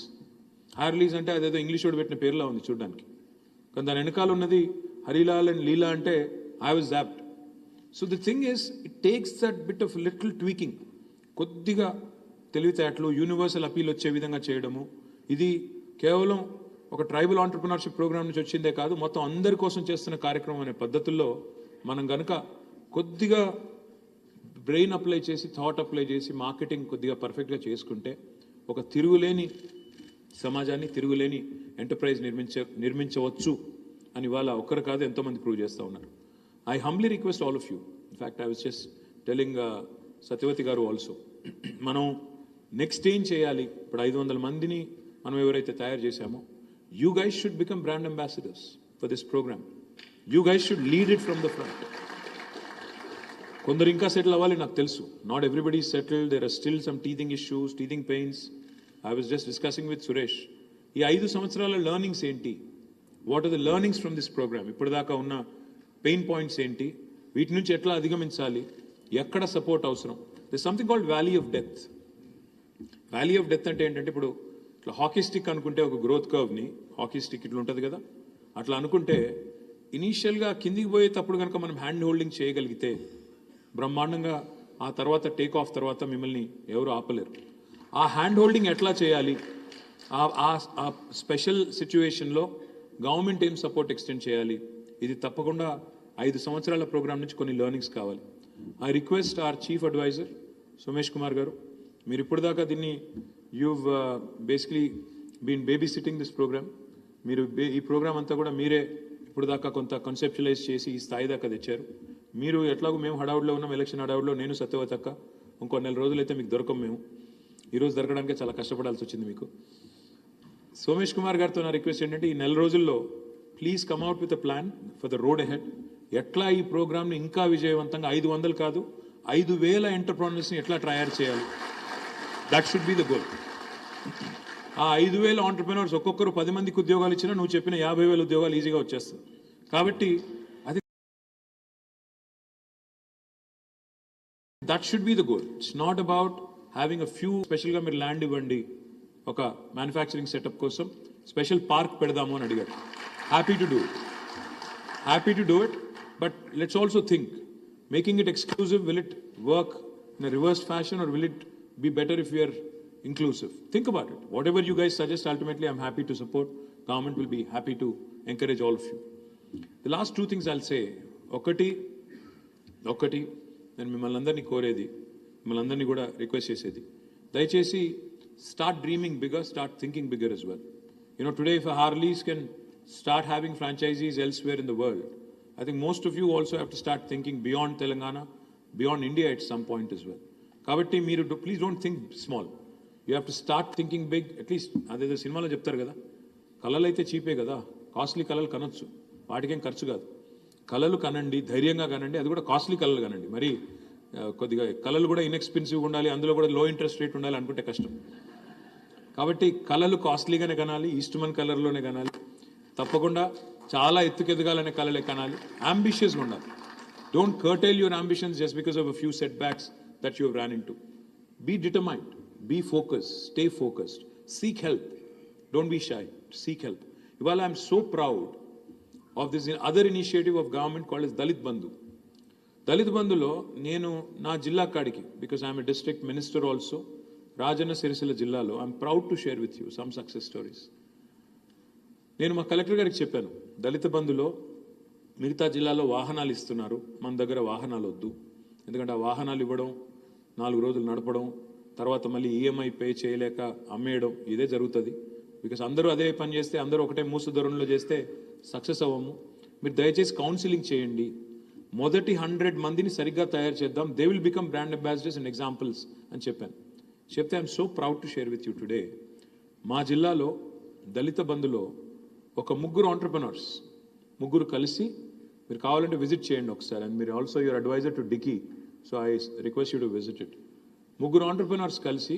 Harleys అంటే అదేదో ఇంగ్లీష్ వాడు పెట్టిన పేరులా ఉంది చూడడానికి, కానీ దాని వెనకాల ఉన్నది హరిలాల్ అండ్ లీలా అంటే I was zapped. So the thing is, it takes that bit of little tweaking, కొద్దిగా తెలివితేటలు, యూనివర్సల్ అపీల్ వచ్చే విధంగా చేయడము. ఇది కేవలం ఒక ట్రైబల్ ఆంటర్ప్రినర్షిప్ ప్రోగ్రామ్ నుంచి వచ్చిందే కాదు, మొత్తం అందరి కోసం చేస్తున్న కార్యక్రమం అనే పద్ధతుల్లో మనం కనుక కొద్దిగా బ్రెయిన్ అప్లై చేసి, థాట్ అప్లై చేసి, మార్కెటింగ్ కొద్దిగా పర్ఫెక్ట్గా చేసుకుంటే ఒక తిరుగులేని సమాజాన్ని, తిరుగులేని ఎంటర్ప్రైజ్ నిర్మించవచ్చు అని ఇవాళ ఒక్కరు కాదు ఎంతోమంది ప్రూవ్ చేస్తూ ఉన్నారు. I humbly request all of you, in fact I was just telling Satyavathi garu also, మనం నెక్స్ట్ ఏం చేయాలి, ఇప్పుడు 500 మందిని మనం ఎవరైతే తయారు చేశామో, you guys should become brand ambassadors for this program. You guys should lead it from the front. కొందరు ఇంకా సెటిల్ అవ్వాలి, నాకు తెలుసు. Not everybody is settled, there are still some teething issues, teething pains. I was just discussing with Suresh, ఈ 5 సంవత్సరాల learnings ఏంటి, what are the learnings from this program, ఇప్పటిదాకా ఉన్న పెయిన్ పాయింట్స్ ఏంటి, వీటి నుంచి ఎట్లా అధిగమించాలి, ఎక్కడ సపోర్ట్ అవసరం. This something called valley of death. Valley of death అంటే ఏంటంటే, ఇప్పుడు ఇట్లా హాకీ స్టిక్ అనుకుంటే ఒక గ్రోత్ కర్వ్ని, హాకీ స్టిక్ ఇట్లా ఉంటుంది కదా, అట్లా అనుకుంటే ఇనీషియల్గా కిందికి పోయేటప్పుడు కనుక మనం హ్యాండ్ హోల్డింగ్ చేయగలిగితే బ్రహ్మాండంగా ఆ తర్వాత టేక్ ఆఫ్ తర్వాత మిమ్మల్ని ఎవరు ఆపలేరు. ఆ హ్యాండ్ హోల్డింగ్ ఎట్లా చేయాలి, ఆ స్పెషల్ సిచ్యువేషన్లో గవర్నమెంట్ ఏం సపోర్ట్ ఎక్స్టెండ్ చేయాలి, ఇది తప్పకుండా 5 సంవత్సరాల ప్రోగ్రామ్ నుంచి కొన్ని లెర్నింగ్స్ కావాలి. I request our chief advisor Somesh Kumar గారు, మీరు ఇప్పటిదాకా దీన్ని you've basically been babysitting this program. మీరు ఈ ప్రోగ్రామ్ అంతా కూడా మీరే ఇప్పుడు దాకా కొంత కన్సెప్చువలైజ్ చేసి ఈ స్థాయి దాకా తెచ్చారు. మీరు ఎట్లాగో మేము హడావుడిలో ఉన్నాం, ఎలక్షన్ హడావుడిలో, నేను సత్యవతక్క ఇంకో 4 రోజులైతే మీకు దొరకం. మేము ఈరోజు దొరకడానికి చాలా కష్టపడాల్సి వచ్చింది మీకు. సోమేష్ కుమార్ గారితో నా రిక్వెస్ట్ ఏంటంటే, ఈ 4 రోజుల్లో please come out with a plan for the road ahead. ఎట్లా ఈ ప్రోగ్రామ్ని ఇంకా విజయవంతంగా 500 కాదు 5,000 ఎంటర్ప్రెన్యూర్స్ని ఎట్లా తయారు చేయాలి, that should be the goal. ఆ 5,000 ఆంటర్ప్రెన్యూర్స్ ఒక్కొక్కరు 10 మందికి ఉద్యోగాలు ఇచ్చినా నువ్వు చెప్పిన 50,000 ఉద్యోగాలు ఈజీగా వచ్చేస్తుంది. కాబట్టి అది that should be the goal. It's not about having a few. స్పెషల్గా మీరు ల్యాండ్ ఇవ్వండి ఒక మ్యానుఫ్యాక్చరింగ్ సెటప్ కోసం, స్పెషల్ పార్క్ పెడదాము అని అడిగారు. Happy to do it, but let's also think making it exclusive. Will it work in a reverse fashion are will it be better if we are inclusive? Think about it. Whatever you guys suggest, ultimately I'm happy to support. Government will be happy to encourage all of you. The last 2 things I'll say. ఒకటి నేను మిమ్మల్ని అందరినీ కోరేది, మిమ్మల్ని అందరినీ కూడా request చేసేది, దయచేసి start dreaming bigger, start thinking bigger as well. You know, today if a Harleys can start having franchisees elsewhere in the world, I think most of you also have to start thinking beyond Telangana, beyond India at some point as well. కాబట్టి మీరు please don't think small, you have to start thinking big. At least అదేదో సినిమాలో చెప్తారు కదా, కళలు అయితే చీపే కదా, costly కళలు కనొచ్చు, వాటికేం ఖర్చు కాదు. కళలు కనండి, ధైర్యంగా కనండి, అది కూడా కాస్ట్లీ కళలు కనండి. మరి కొద్దిగా కళలు కూడా ఇన్ఎక్స్పెన్సివ్గా ఉండాలి, అందులో కూడా లో ఇంట్రెస్ట్ రేట్ ఉండాలి అనుకుంటే కష్టం. కాబట్టి కళలు కాస్ట్లీగానే కనాలి, ఈస్ట్మన్ కలర్లోనే కనాలి, తప్పకుండా చాలా ఎత్తుకెదగాలనే కళలే కనాలి, అంబిషియస్గా ఉండాలి. Don't curtail your ambitions just because of a few set backs that you have ran into. Be determined, be focused, stay focused, seek help. Don't be shy, seek help. While I am so proud of this other initiative of government called as Dalit Bandhu. Dalit Bandhulo nenu na jilla kadiki, because I am a district minister also, Rajanna Sirisila jillalo, I am proud to share with you some success stories. నేను మా collector గారికి చెప్పాను, దళిత బంధులో మిగతా జిల్లాలో వాహనాలు ఇస్తున్నారు, మన దగ్గర వాహనాలు వద్దు. ఎందుకంటే ఆ వాహనాలు ఇవ్వడం, 4 రోజులు నడపడం, తర్వాత మళ్ళీ ఈఎంఐ పే చేయలేక అమ్మేయడం, ఇదే జరుగుతుంది. బికాస్ అందరూ అదే పని చేస్తే, అందరూ ఒకటే మూసు ధోరణిలో చేస్తే సక్సెస్ అవ్వము. మీరు దయచేసి కౌన్సిలింగ్ చేయండి, మొదటి 100 మందిని సరిగ్గా తయారు చేద్దాం, they will become brand ambassadors and examples అని చెప్పాను. చెప్తే I'm so proud to share with you today, మా జిల్లాలో దళిత బంధులో ఒక 3 ఆంటర్ప్రెనర్స్, 3 కలిసి, మీరు కావాలంటే విజిట్ చేయండి ఒకసారి, అండ్ మీరు also your advisor to DICCI, so I request you to visit it. 3 entrepreneurs కలిసి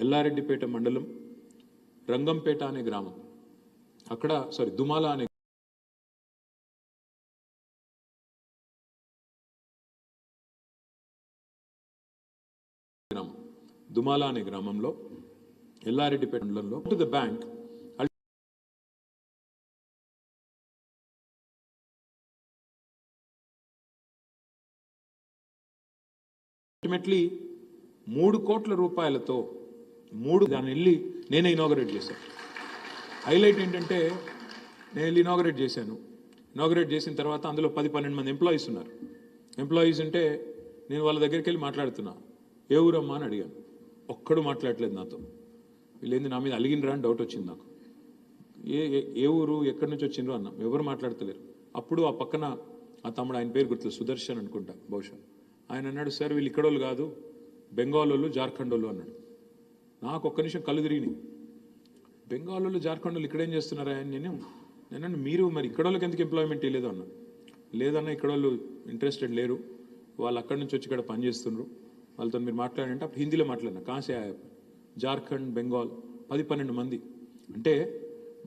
ఎల్లారెడ్డిపేట మండలం రంగంపేట అనే గ్రామం, అక్కడ దుమాల అనే గ్రామం, దుమాల అనే గ్రామంలో ఎల్లారెడ్డిపేట మండలంలో టు ద బ్యాంక్ అల్టిమేట్లీ 3 కోట్ల రూపాయలతో దాన్ని వెళ్ళి నేనే ఇనాగరేట్ చేశాను. హైలైట్ ఏంటంటే, నేను వెళ్ళి ఇనాగరేట్ చేశాను. ఇనాగరేట్ చేసిన తర్వాత అందులో 10-12 మంది ఎంప్లాయీస్ ఉన్నారు. ఎంప్లాయీస్ ఉంటే నేను వాళ్ళ దగ్గరికి వెళ్ళి మాట్లాడుతున్నా, ఏ ఊరమ్మా అని అడిగాను. ఒక్కడు మాట్లాడలేదు నాతో. వీళ్ళేంది నా మీద అలిగినరా అని డౌట్ వచ్చింది నాకు. ఏ ఊరు, ఎక్కడి నుంచి వచ్చిండ్రు అన్నా, ఎవరు మాట్లాడతలేరు. అప్పుడు ఆ పక్కన ఆ తమ్ముడు, ఆయన పేరు గుర్తులేదు, సుదర్శన్ అనుకుంటా బహుశా, ఆయన అన్నాడు, సార్ వీళ్ళు ఇక్కడోళ్ళు కాదు, బెంగాల్ వాళ్ళు, జార్ఖండ్ వాళ్ళు అన్నాడు. నాకు ఒక్క నిమిషం కళ్ళు తిరిగినాయి. బెంగాల్ వాళ్ళు, జార్ఖండ్ వాళ్ళు ఇక్కడేం చేస్తున్నారా అని నేను మీరు మరి ఇక్కడ వాళ్ళకి ఎందుకు ఎంప్లాయ్మెంట్ ఇవ్వలేదు అన్నా. లేదన్నా, ఇక్కడ వాళ్ళు ఇంట్రెస్టెడ్ లేరు, వాళ్ళు అక్కడి నుంచి వచ్చి ఇక్కడ పనిచేస్తున్నారు, వాళ్ళతో మీరు మాట్లాడంటే అప్పుడు హిందీలో మాట్లాడినా. కాసే జార్ఖండ్, బెంగాల్ 10-12 మంది. అంటే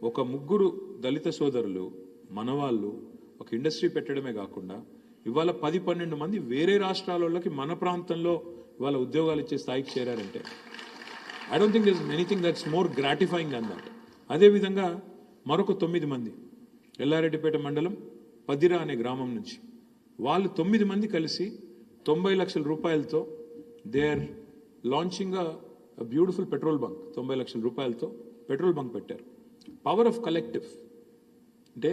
ఒక 3 దళిత సోదరులు, మనవాళ్ళు ఒక ఇండస్ట్రీ పెట్టడమే కాకుండా ఇవాళ 10-12 మంది వేరే రాష్ట్రాలకి మన ప్రాంతంలో ఇవాళ ఉద్యోగాలు ఇచ్చే స్థాయికి చేరారంటే I don't think this anything that's more gratifying than that. అదేవిధంగా మరొక 9 మంది ఎల్లారెడ్డిపేట మండలం పదిరా అనే గ్రామం నుంచి వాళ్ళు 9 మంది కలిసి 90 లక్షల రూపాయలతో they are launching a beautiful petrol bunk. 90 లక్షల రూపాయలతో పెట్రోల్ బంక్ పెట్టారు. పవర్ ఆఫ్ కలెక్టివ్ అంటే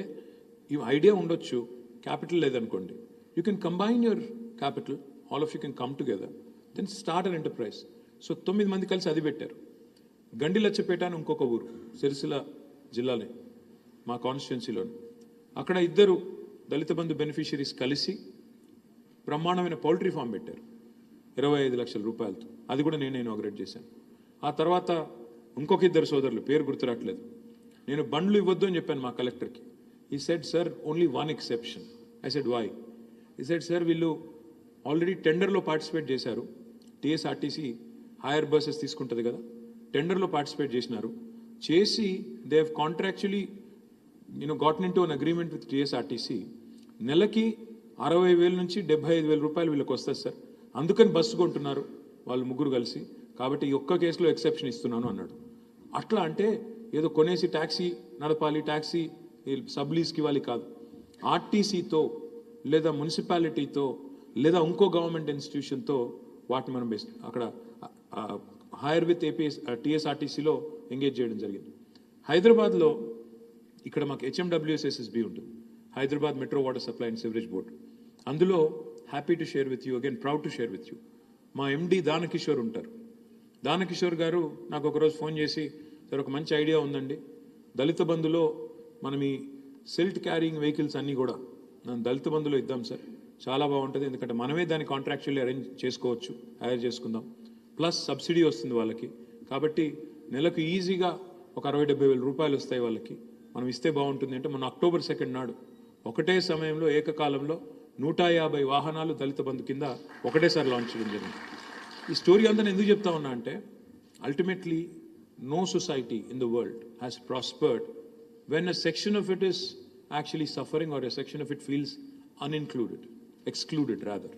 ఈ ఐడియా ఉండొచ్చు, క్యాపిటల్ లేదనుకోండి, you can combine your capital, all of you can come together, then start an enterprise. So 9 మంది కలిసి అది పెట్టారు. గండిలచ్చపేట అని ఇంకొక ఊరు సిరిసిల్ల జిల్లాలో మా కాన్స్టిట్యున్సీలోని, అక్కడ 2 దళిత బంధు బెనిఫిషరీస్ కలిసి బ్రహ్మాండమైన పౌల్ట్రీ ఫామ్ పెట్టారు 25 లక్షల రూపాయలతో. అది కూడా నేను ఇనాగ్రేట్ చేశాను. ఆ తర్వాత ఇంకొక 2 సోదరులు, పేరు గుర్తురాట్లేదు, నేను బండ్లు ఇవ్వద్దు అని చెప్పాను మా కలెక్టర్కి. He said sir only one exception. I said why? He said sir వీళ్ళు ఆల్రెడీ టెండర్లో పార్టిసిపేట్ చేశారు, టీఎస్ఆర్టీసీ హైయర్ బస్సెస్ తీసుకుంటుంది కదా, టెండర్లో పార్టిసిపేట్ చేసినారు, చేసి they have contractually gotten into an agreement with TSRTC. నెలకి 60,000 నుంచి 75,000 రూపాయలు వీళ్ళకి వస్తుంది సార్, అందుకని బస్సు కొంటున్నారు వాళ్ళు ముగ్గురు కలిసి, కాబట్టి ఈ ఒక్క కేసులో ఎక్సెప్షన్ ఇస్తున్నాను అన్నాడు. అట్లా అంటే ఏదో కొనేసి ట్యాక్సీ నడపాలి, ట్యాక్సీ సబ్లీస్కి ఇవ్వాలి కాదు, ఆర్టీసీతో లేదా మున్సిపాలిటీతో లేదా ఇంకో గవర్నమెంట్ ఇన్స్టిట్యూషన్తో వాటిని మనం అక్కడ హైర్ విత్ టీఎస్ఆర్టీసీలో ఎంగేజ్ చేయడం జరిగింది. హైదరాబాద్లో ఇక్కడ మాకు HMWSSB ఉంటుంది, Hyderabad metro water supply and sewerage board. అందులో happy to share with you, again proud to share with you, మా MD దానకిషోర్ ఉంటారు. దానకిషోర్ గారు నాకు ఒకరోజు ఫోన్ చేసి, సార్ ఒక మంచి ఐడియా ఉందండి, దళిత బంధులో మనం ఈ సిల్ట్ క్యారింగ్ వెహికల్స్ అన్నీ కూడా మనం దళిత బంధులో ఇద్దాం సార్, చాలా బాగుంటుంది, ఎందుకంటే మనమే దాన్ని కాంట్రాక్చువల్లీ అరేంజ్ చేసుకోవచ్చు, హైర్ చేసుకుందాం, ప్లస్ సబ్సిడీ వస్తుంది వాళ్ళకి, కాబట్టి నెలకు ఈజీగా ఒక 60-70 రూపాయలు వస్తాయి వాళ్ళకి, మనం ఇస్తే బాగుంటుంది అంటే మన అక్టోబర్ 2 నాడు ఒకటే సమయంలో ఏకకాలంలో 150 వాహనాలు దళిత బంధు కింద ఒకటేసారి లాంచ్ చేయడం జరిగింది. ఈ స్టోరీ అంతా నేను ఎందుకు చెప్తా ఉన్నా అంటే ultimately no society in the world has prospered when a section of it is actually suffering or a section of it feels unincluded, excluded rather.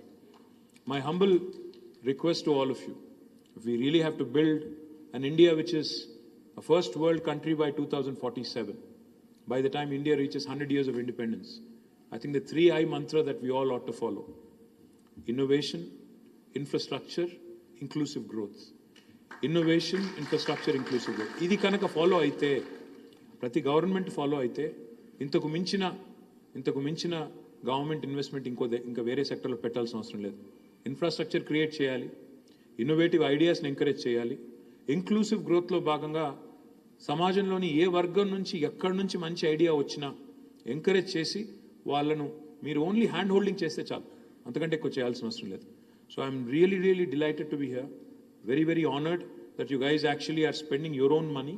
My humble request to all of you, if we really have to build an India which is a first world country by 2047, by the time India reaches 100 years of independence, I think the 3I mantra that we all ought to follow: innovation, infrastructure, inclusive growth. Innovation, infrastructure, inclusive growth. ఇది కనుక follow అయితే, ప్రతి government follow అయితే, ఇంతకు మించిన government investment ఇంకా వేరే సెక్టర్లో పెట్టాల్సిన అవసరం లేదు. ఇన్ఫ్రాస్ట్రక్చర్ క్రియేట్ చేయాలి, ఇన్నోవేటివ్ ఐడియాస్ని ఎంకరేజ్ చేయాలి, ఇంక్లూసివ్ గ్రోత్లో భాగంగా సమాజంలోని ఏ వర్గం నుంచి ఎక్కడి నుంచి మంచి ఐడియా వచ్చినా ఎంకరేజ్ చేసి వాళ్ళను మీరు ఓన్లీ హ్యాండ్ హోల్డింగ్ చేస్తే చాలు, అంతకంటే ఎక్కువ చేయాల్సిన అవసరం లేదు. So I'm really delighted to be here, very honoured that you guys actually are spending your own money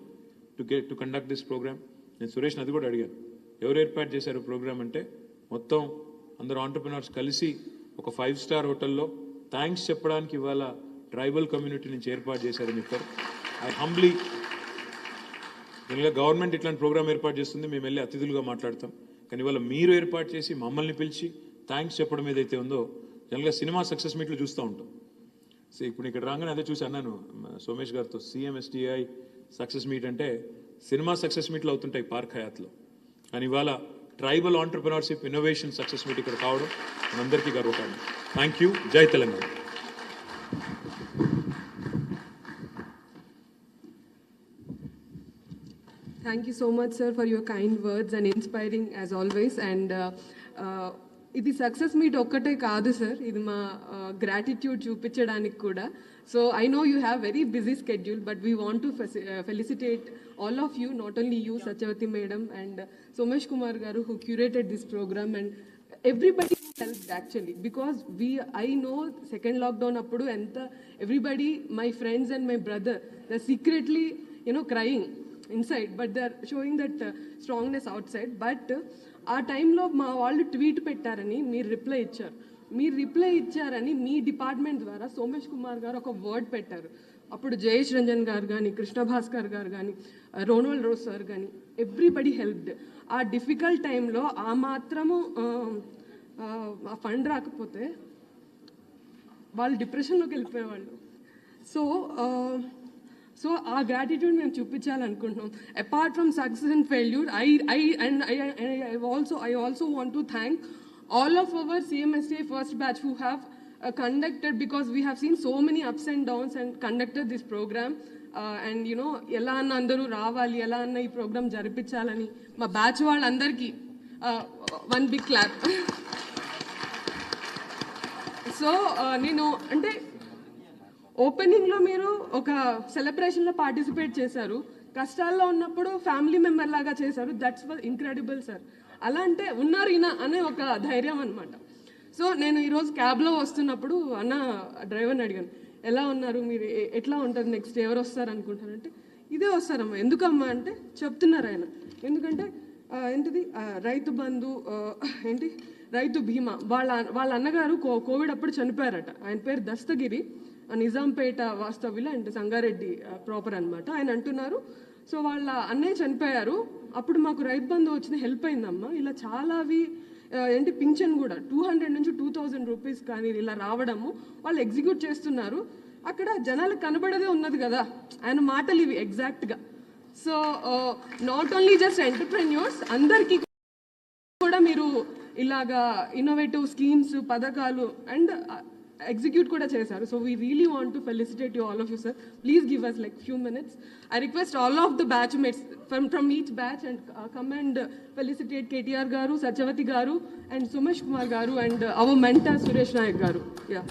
to conduct this program. నేను సురేష్ని అది కూడా అడిగాను, ఎవరు ఏర్పాటు చేశారు ప్రోగ్రామ్ అంటే, మొత్తం అందరు ఆంటర్ప్రినర్స్ కలిసి ఒక 5-స్టార్ హోటల్లో థ్యాంక్స్ చెప్పడానికి ఇవాళ ట్రైబల్ కమ్యూనిటీ నుంచి ఏర్పాటు చేశారని చెప్పారు. ఐ హంబ్లీ, జనరల్గా గవర్నమెంట్ ఇట్లాంటి ప్రోగ్రామ్ ఏర్పాటు చేస్తుంది, మేము వెళ్ళి అతిథులుగా మాట్లాడతాం, కానీ ఇవాళ మీరు ఏర్పాటు చేసి మమ్మల్ని పిలిచి థ్యాంక్స్ చెప్పడం ఏదైతే ఉందో, జనరల్గా సినిమా సక్సెస్ మీట్లు చూస్తూ ఉంటాం. సో ఇప్పుడు ఇక్కడ రాగానే అదే చూసి అన్నాను సోమేష్ గారితో, CMSTEI సక్సెస్ మీట్ అంటే సినిమా సక్సెస్ మీట్లు అవుతుంటాయి పార్క్ హయాత్లో, కానీ ఇవాళ tribal entrepreneurship innovation success meet ఇక్కడ కావడం మనందరికీ గర్వకారణం. Thank you. జై Telangana. Thank you so much, sir, for your kind words and inspiring as always. And ఇది సక్సెస్ మీట్ ఒక్కటే కాదు సార్, ఇది మా గ్రాటిట్యూడ్ చూపించడానికి కూడా. So I know you have very busy schedule, but we want to felicitate all of you, not only you, Satyavati madam and Somesh Kumar garu, who curated this program, and everybody helped actually, because I know second lockdown appudu enta everybody, my friends and my brother, they're secretly crying inside, but they're showing that strongness outside. But ఆ టైంలో మా వాళ్ళు tweet పెట్టారని మీరు reply ఇచ్చారని మీ department ద్వారా సోమేష్ కుమార్ గారు ఒక వర్డ్ పెట్టారు. అప్పుడు జయేష్ రంజన్ గారు కానీ, కృష్ణ భాస్కర్ గారు కానీ, రోనల్ రోజ్ సార్ కానీ, ఎవ్రీబడి హెల్ప్డ్. ఆ డిఫికల్ట్ టైంలో ఆ మాత్రము ఆ ఫండ్ రాకపోతే వాళ్ళు డిప్రెషన్లోకి వెళ్ళిపోయేవాళ్ళు. సో సో ఆ గ్రాటిట్యూడ్ మేము చూపించాలనుకుంటున్నాం. Apart from success and failure, I also want to thank all of our CMSTEI first batch who have conducted, because we have seen so many ups and downs and conducted this program. And you know, ఎలా అన్న అందరూ రావాలి, ఎలా అన్న ఈ programme జరిపించాలని మా batch వాళ్ళందరికీ వన్ బిగ్ క్లాప్. సో నేను అంటే ఓపెనింగ్లో మీరు ఒక సెలబ్రేషన్లో పార్టిసిపేట్ చేశారు, కష్టాల్లో ఉన్నప్పుడు ఫ్యామిలీ మెంబర్ లాగా చేశారు. That's incredible sir. అలా అంటే ఉన్నారు ఈయన అనే ఒక ధైర్యం అనమాట. సో నేను ఈరోజు క్యాబ్లో వస్తున్నప్పుడు అన్న డ్రైవర్ని అడిగాను, ఎలా ఉన్నారు మీరు, ఎట్లా ఉంటుంది నెక్స్ట్, ఎవరు వస్తారు అనుకుంటారంటే ఇదే వస్తారమ్మా. ఎందుకమ్మా అంటే చెప్తున్నారు ఆయన, ఎందుకంటే ఏంటిది రైతు బంధు, ఏంటి రైతు బీమా, వాళ్ళ అన్నగారు కోవిడ్ అప్పుడు చనిపోయారట. ఆయన పేరు దస్తగిరి, నిజాంపేట వాస్తవ్యులు అండ్ సంగారెడ్డి ప్రాపర్ అనమాట. ఆయన అంటున్నారు, సో వాళ్ళ అన్నయ్య చనిపోయారు, అప్పుడు మాకు రైతు బంధు వచ్చిన హెల్ప్ అయిందమ్మా. ఇలా చాలావి ఏంటి పింఛన్ కూడా 200 నుంచి 2000 రూపీస్ కానీ ఇలా రావడము వాళ్ళు ఎగ్జిక్యూట్ చేస్తున్నారు. అక్కడ జనాలకు కనబడదే ఉన్నది కదా, ఆయన మాటలు ఇవి ఎగ్జాక్ట్గా. So not only just entrepreneurs, అందరికీ కూడా మీరు ఇలాగా ఇన్నోవేటివ్ స్కీమ్స్, పథకాలు and execute kuda chesaru. So we really want to felicitate you, all of you, sir. Please give us like few minutes. I request all of the batchmates from each batch and come and felicitate KTR garu, Satyavati garu and Sumesh Kumar garu and our mentor Suresh Nayak garu. Yeah.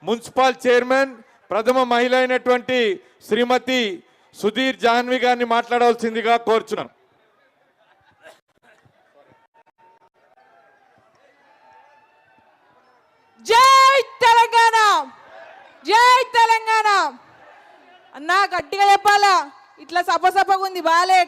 Municipal chairman ప్రథమ మహిళ అయినటువంటి శ్రీమతి సుధీర్ జాహ్నవి గారిని మాట్లాడాల్సిందిగా కోరుచున్నాను. జై తెలంగాణ, జై తెలంగాణ. అన్నా గట్టిగా చెప్పాలా, ఇట్లా సప సపగా ఉంది బాలే.